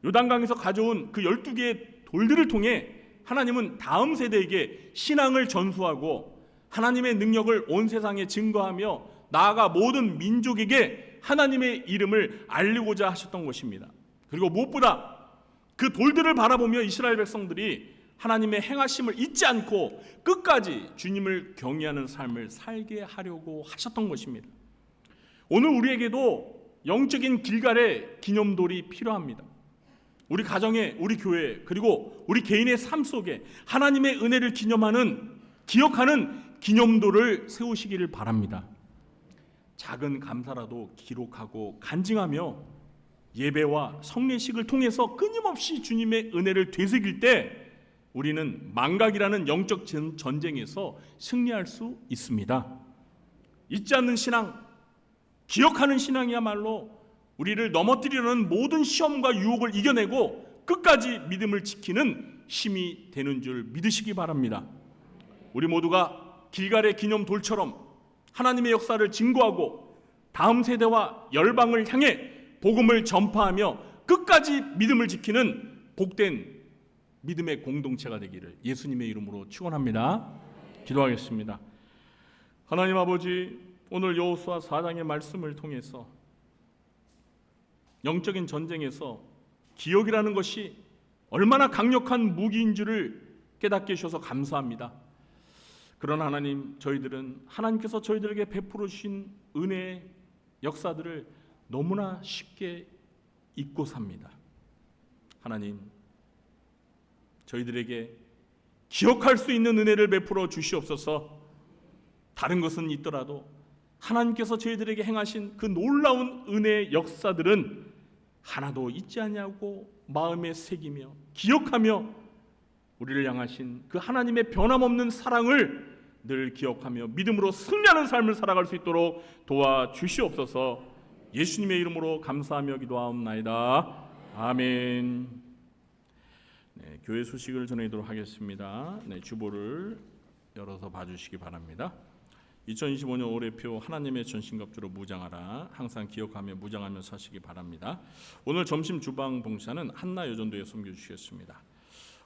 요단강에서 가져온 그 12개의 돌들을 통해 하나님은 다음 세대에게 신앙을 전수하고 하나님의 능력을 온 세상에 증거하며 나아가 모든 민족에게 하나님의 이름을 알리고자 하셨던 것입니다. 그리고 무엇보다 그 돌들을 바라보며 이스라엘 백성들이 하나님의 행하심을 잊지 않고 끝까지 주님을 경외하는 삶을 살게 하려고 하셨던 것입니다. 오늘 우리에게도 영적인 길갈의 기념돌이 필요합니다. 우리 가정에, 우리 교회, 그리고 우리 개인의 삶 속에 하나님의 은혜를 기억하는 기념돌을 세우시기를 바랍니다. 작은 감사라도 기록하고 간증하며 예배와 성례식을 통해서 끊임없이 주님의 은혜를 되새길 때 우리는 망각이라는 영적 전쟁에서 승리할 수 있습니다. 잊지 않는 신앙, 기억하는 신앙이야말로 우리를 넘어뜨리려는 모든 시험과 유혹을 이겨내고 끝까지 믿음을 지키는 힘이 되는 줄 믿으시기 바랍니다. 우리 모두가 길갈의 기념돌처럼 하나님의 역사를 증거하고 다음 세대와 열방을 향해 복음을 전파하며 끝까지 믿음을 지키는 복된 믿음의 공동체가 되기를 예수님의 이름으로 축원합니다. 기도하겠습니다. 하나님 아버지, 오늘 여호수아 4장의 말씀을 통해서 영적인 전쟁에서 기억이라는 것이 얼마나 강력한 무기인 줄을 깨닫게 해주셔서 감사합니다. 그러나 하나님, 저희들은 하나님께서 저희들에게 베풀어 주신 은혜의 역사들을 너무나 쉽게 잊고 삽니다. 하나님, 저희들에게 기억할 수 있는 은혜를 베풀어 주시옵소서. 다른 것은 있더라도 하나님께서 저희들에게 행하신 그 놀라운 은혜의 역사들은 하나도 잊지 않냐고 마음에 새기며 기억하며 우리를 향하신 그 하나님의 변함없는 사랑을 늘 기억하며 믿음으로 승리하는 삶을 살아갈 수 있도록 도와주시옵소서. 예수님의 이름으로 감사하며 기도하옵나이다. 아멘. 네, 교회 소식을 전해드리도록 하겠습니다. 네, 주보를 열어서 봐주시기 바랍니다. 2025년 올해표 하나님의 전신갑주로 무장하라. 항상 기억하며 무장하며 사시기 바랍니다. 오늘 점심 주방 봉사는 한나 여전도에 섬겨주시겠습니다.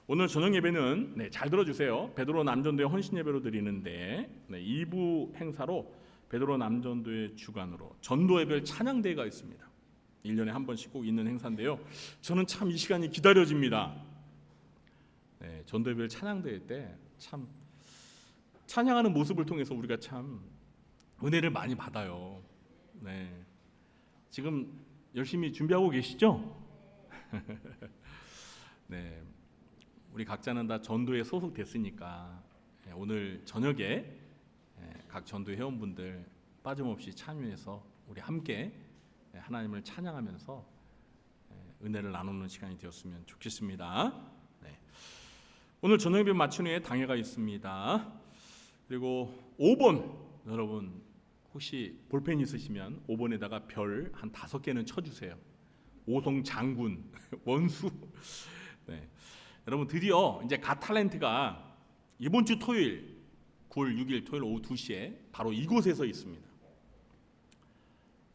오늘 저녁 예배는 잘 들어주세요. 베드로 남전도의 헌신 예배로 드리는데 2부 행사로 베드로 남전도의 주관으로 전도예별 찬양대회가 있습니다. 1년에 한 번씩 꼭 있는 행사인데요. 저는 참 이 시간이 기다려집니다. 전도예별 찬양대회 때 참 찬양하는 모습을 통해서 우리가 참 은혜를 많이 받아요. 지금 열심히 준비하고 계시죠? 네, 우리 각자는 다 전도에 소속됐으니까 오늘 저녁에 각 전도 회원분들 빠짐없이 참여해서 우리 함께 하나님을 찬양하면서 은혜를 나누는 시간이 되었으면 좋겠습니다. 네. 오늘 저녁 예배 마친 후에 당회가 있습니다. 그리고 5번 여러분 혹시 볼펜 있으시면 5번에다가 별 한 5개는 쳐주세요. 오송 장군 원수. 네. 여러분 드디어 이제 갓탤런트가 이번 주 토요일 9월 6일 토요일 오후 2시에 바로 이곳에서 있습니다.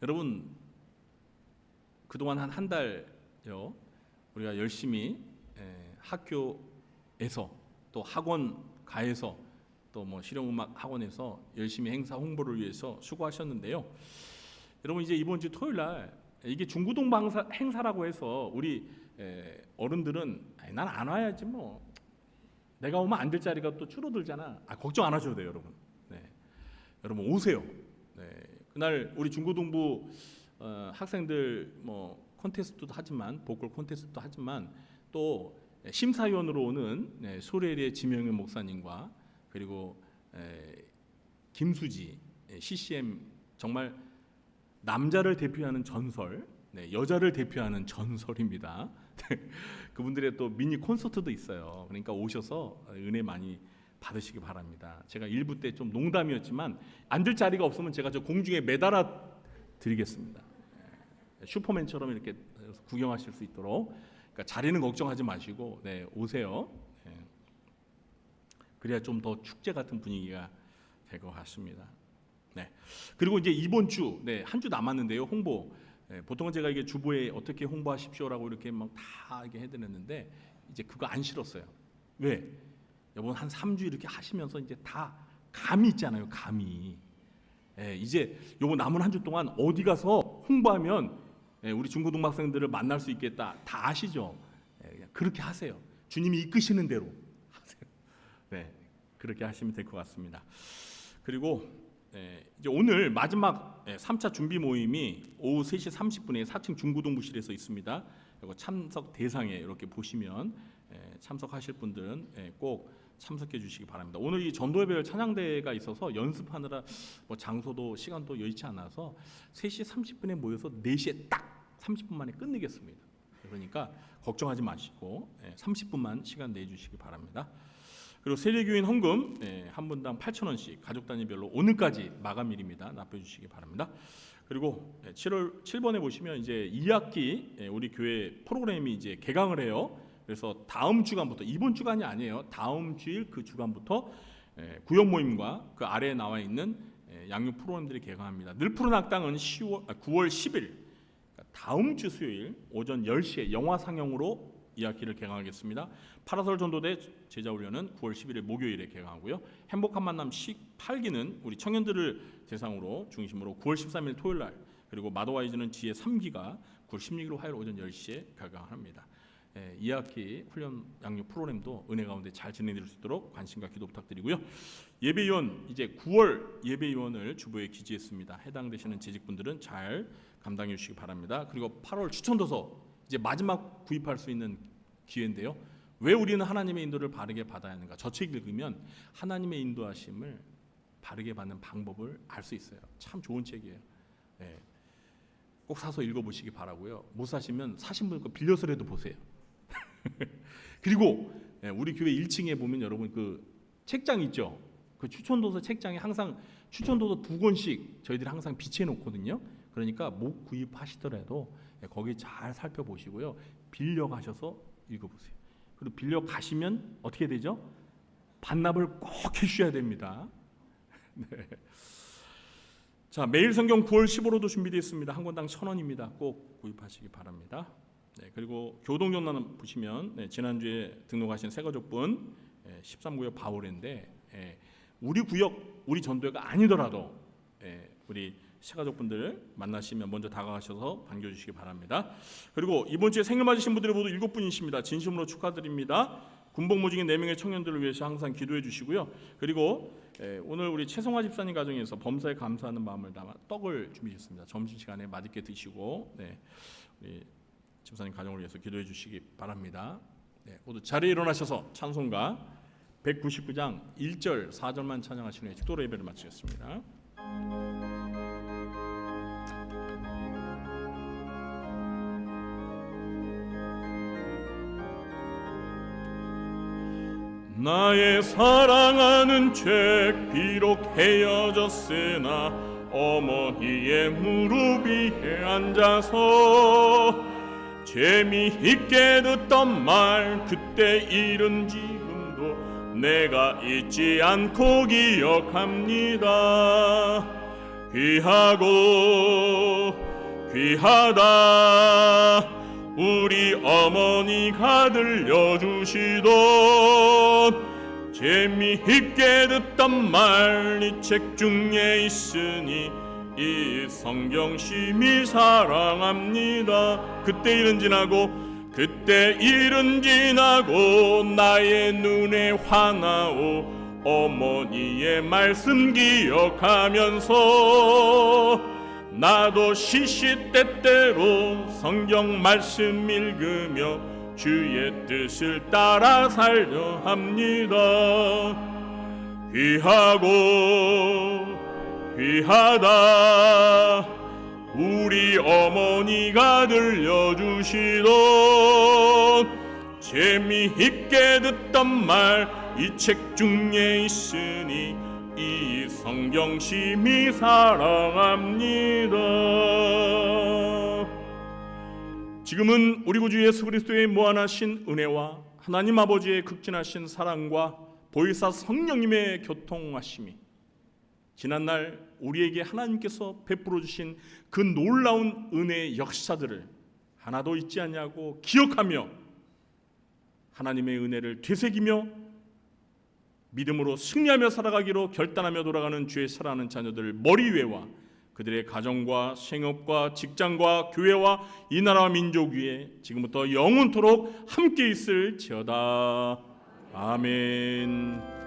여러분 그동안 한 달요 우리가 열심히 학교에서 또 학원가에서 또 뭐 실용음악 학원에서 열심히 행사 홍보를 위해서 수고하셨는데요. 여러분 이제 이번 주 토요일 날 이게 중구동부 행사라고 해서 우리 어른들은 난 안 와야지 뭐 내가 오면 안 될 자리가 또 줄어들잖아. 걱정 안 하셔도 돼요, 여러분. 네. 여러분 오세요. 네. 그날 우리 중구동부 학생들 뭐 콘테스트도 하지만 보컬 콘테스트도 하지만 또 심사위원으로 오는 소래리의 지명현 목사님과 그리고 김수지 CCM 정말 남자를 대표하는 전설, 여자를 대표하는 전설입니다. 그분들의 또 미니 콘서트도 있어요. 그러니까 오셔서 은혜 많이 받으시기 바랍니다. 제가 일부 때 좀 농담이었지만 앉을 자리가 없으면 제가 저 공중에 매달아 드리겠습니다. 슈퍼맨처럼 이렇게 구경하실 수 있도록. 그러니까 자리는 걱정하지 마시고 오세요. 그래야 좀 더 축제 같은 분위기가 될 것 같습니다. 네. 그리고 이제 이번 주, 한 주 남았는데요. 홍보. 보통은 제가 이게 주보에 어떻게 홍보하십시오라고 이렇게 막 다 이렇게 해드렸는데 이제 그거 안 실었어요. 왜? 여러분 한 3주 이렇게 하시면서 이제 다 감이 있잖아요. 감이. 이제 요거 남은 한 주 동안 어디 가서 홍보하면 우리 중고등 학생들을 만날 수 있겠다. 다 아시죠? 그냥 그렇게 하세요. 주님이 이끄시는 대로 하세요. 그렇게 하시면 될 것 같습니다. 그리고 이제 오늘 마지막 3차 준비 모임이 오후 3시 30분에 4층 중고등부실에서 있습니다. 그리고 참석 대상에 이렇게 보시면 참석하실 분들은 꼭 참석해 주시기 바랍니다. 오늘 이 전도예배 찬양대회가 있어서 연습하느라 뭐 장소도 시간도 여의치 않아서 3시 30분에 모여서 4시에 딱 30분 만에 끝내겠습니다. 그러니까 걱정하지 마시고 30분만 시간 내주시기 바랍니다. 그리고 세례교인 헌금 한 분당 8,000원씩 가족 단위별로 오늘까지 마감일입니다. 납부해 주시기 바랍니다. 그리고 7번에 보시면 이제 2학기 우리 교회 프로그램이 이제 개강을 해요. 그래서 다음 주간부터 이번 주간이 아니에요. 다음 주일 그 주간부터 구역 모임과 그 아래에 나와 있는 양육 프로그램들이 개강합니다. 늘 푸른 학당은 9월 10일 그러니까 다음 주 수요일 오전 10시에 영화 상영으로 2학기를 개강하겠습니다. 파라솔 전도대 제자훈련은 9월 11일 목요일에 개강하고요. 행복한 만남 18기는 우리 청년들을 대상으로 중심으로 9월 13일 토요일 날 그리고 마더와이즈는 지혜 3기가 9월 16일 화요일 오전 10시에 개강합니다. 2학기 훈련 양육 프로그램도 은혜 가운데 잘 진행될 수 있도록 관심과 기도 부탁드리고요. 예배위원 이제 9월 예배위원을 주보에 기재했습니다. 해당되시는 재직분들은 잘 감당해 주시기 바랍니다. 그리고 8월 추천도서 이제 마지막 구입할 수 있는 기회인데요. 왜 우리는 하나님의 인도를 바르게 받아야 하는가? 저 책 읽으면 하나님의 인도하심을 바르게 받는 방법을 알 수 있어요. 참 좋은 책이에요. 꼭 사서 읽어보시기 바라고요. 못 사시면 사신 분 거 빌려서라도 보세요. 그리고 우리 교회 1층에 보면 여러분 그 책장 있죠. 그 추천도서 책장에 항상 추천도서 2권씩 저희들이 항상 비치해 놓거든요. 그러니까 못 구입하시더라도 거기 잘 살펴보시고요. 빌려 가셔서 읽어보세요. 그리고 빌려 가시면 어떻게 되죠? 반납을 꼭 해주셔야 됩니다. 네. 자, 매일 성경 9월 15로도 준비되어 있습니다. 한 권당 1,000원입니다. 꼭 구입하시기 바랍니다. 그리고 교동전란 보시면 지난주에 등록하신 새가족분 13구역 바울인데 우리 구역 우리 전도회가 아니더라도 우리 새가족분들 만나시면 먼저 다가가셔서 반겨주시기 바랍니다. 그리고 이번 주에 생일 맞으신 분들이 모두 7분이십니다. 진심으로 축하드립니다. 군복무 중인 4명의 청년들을 위해서 항상 기도해 주시고요. 그리고 오늘 우리 최성화 집사님 가정에서 범사에 감사하는 마음을 담아 떡을 준비했습니다. 점심시간에 맛있게 드시고 우리 집사님 가정을 위해서 기도해 주시기 바랍니다. 모두 자리에 일어나셔서 찬송가 199장 1절 4절만 찬양하신 후에 축도로 예배를 마치겠습니다. 나의 사랑하는 죄 비록 헤어졌으나 어머니의 무릎 위에 앉아서 재미있게 듣던 말 그때 일은 지금도 내가 잊지 않고 기억합니다. 귀하고 귀하다 우리 어머니가 들려주시던 재미있게 듣던 말 이 책 중에 있으니 이 성경 심히 사랑합니다. 그때 일은 지나고 나의 눈에 화나오 어머니의 말씀 기억하면서 나도 시시때때로 성경 말씀 읽으며 주의 뜻을 따라 살려 합니다. 귀하고 귀하다 우리 어머니가 들려주시던 재미있게 듣던 말 이 책 중에 있으니 이 성경 심히 사랑합니다. 지금은 우리 구주 예수 그리스도의 무한하신 은혜와 하나님 아버지의 극진하신 사랑과 보혜사 성령님의 교통하심이 지난날 우리에게 하나님께서 베풀어 주신 그 놀라운 은혜의 역사들을 하나도 잊지 않냐고 기억하며 하나님의 은혜를 되새기며 믿음으로 승리하며 살아가기로 결단하며 돌아가는 주의 사랑하는 자녀들 머리 위에와 그들의 가정과 생업과 직장과 교회와 이 나라와 민족 위에 지금부터 영원토록 함께 있을지어다. 아멘.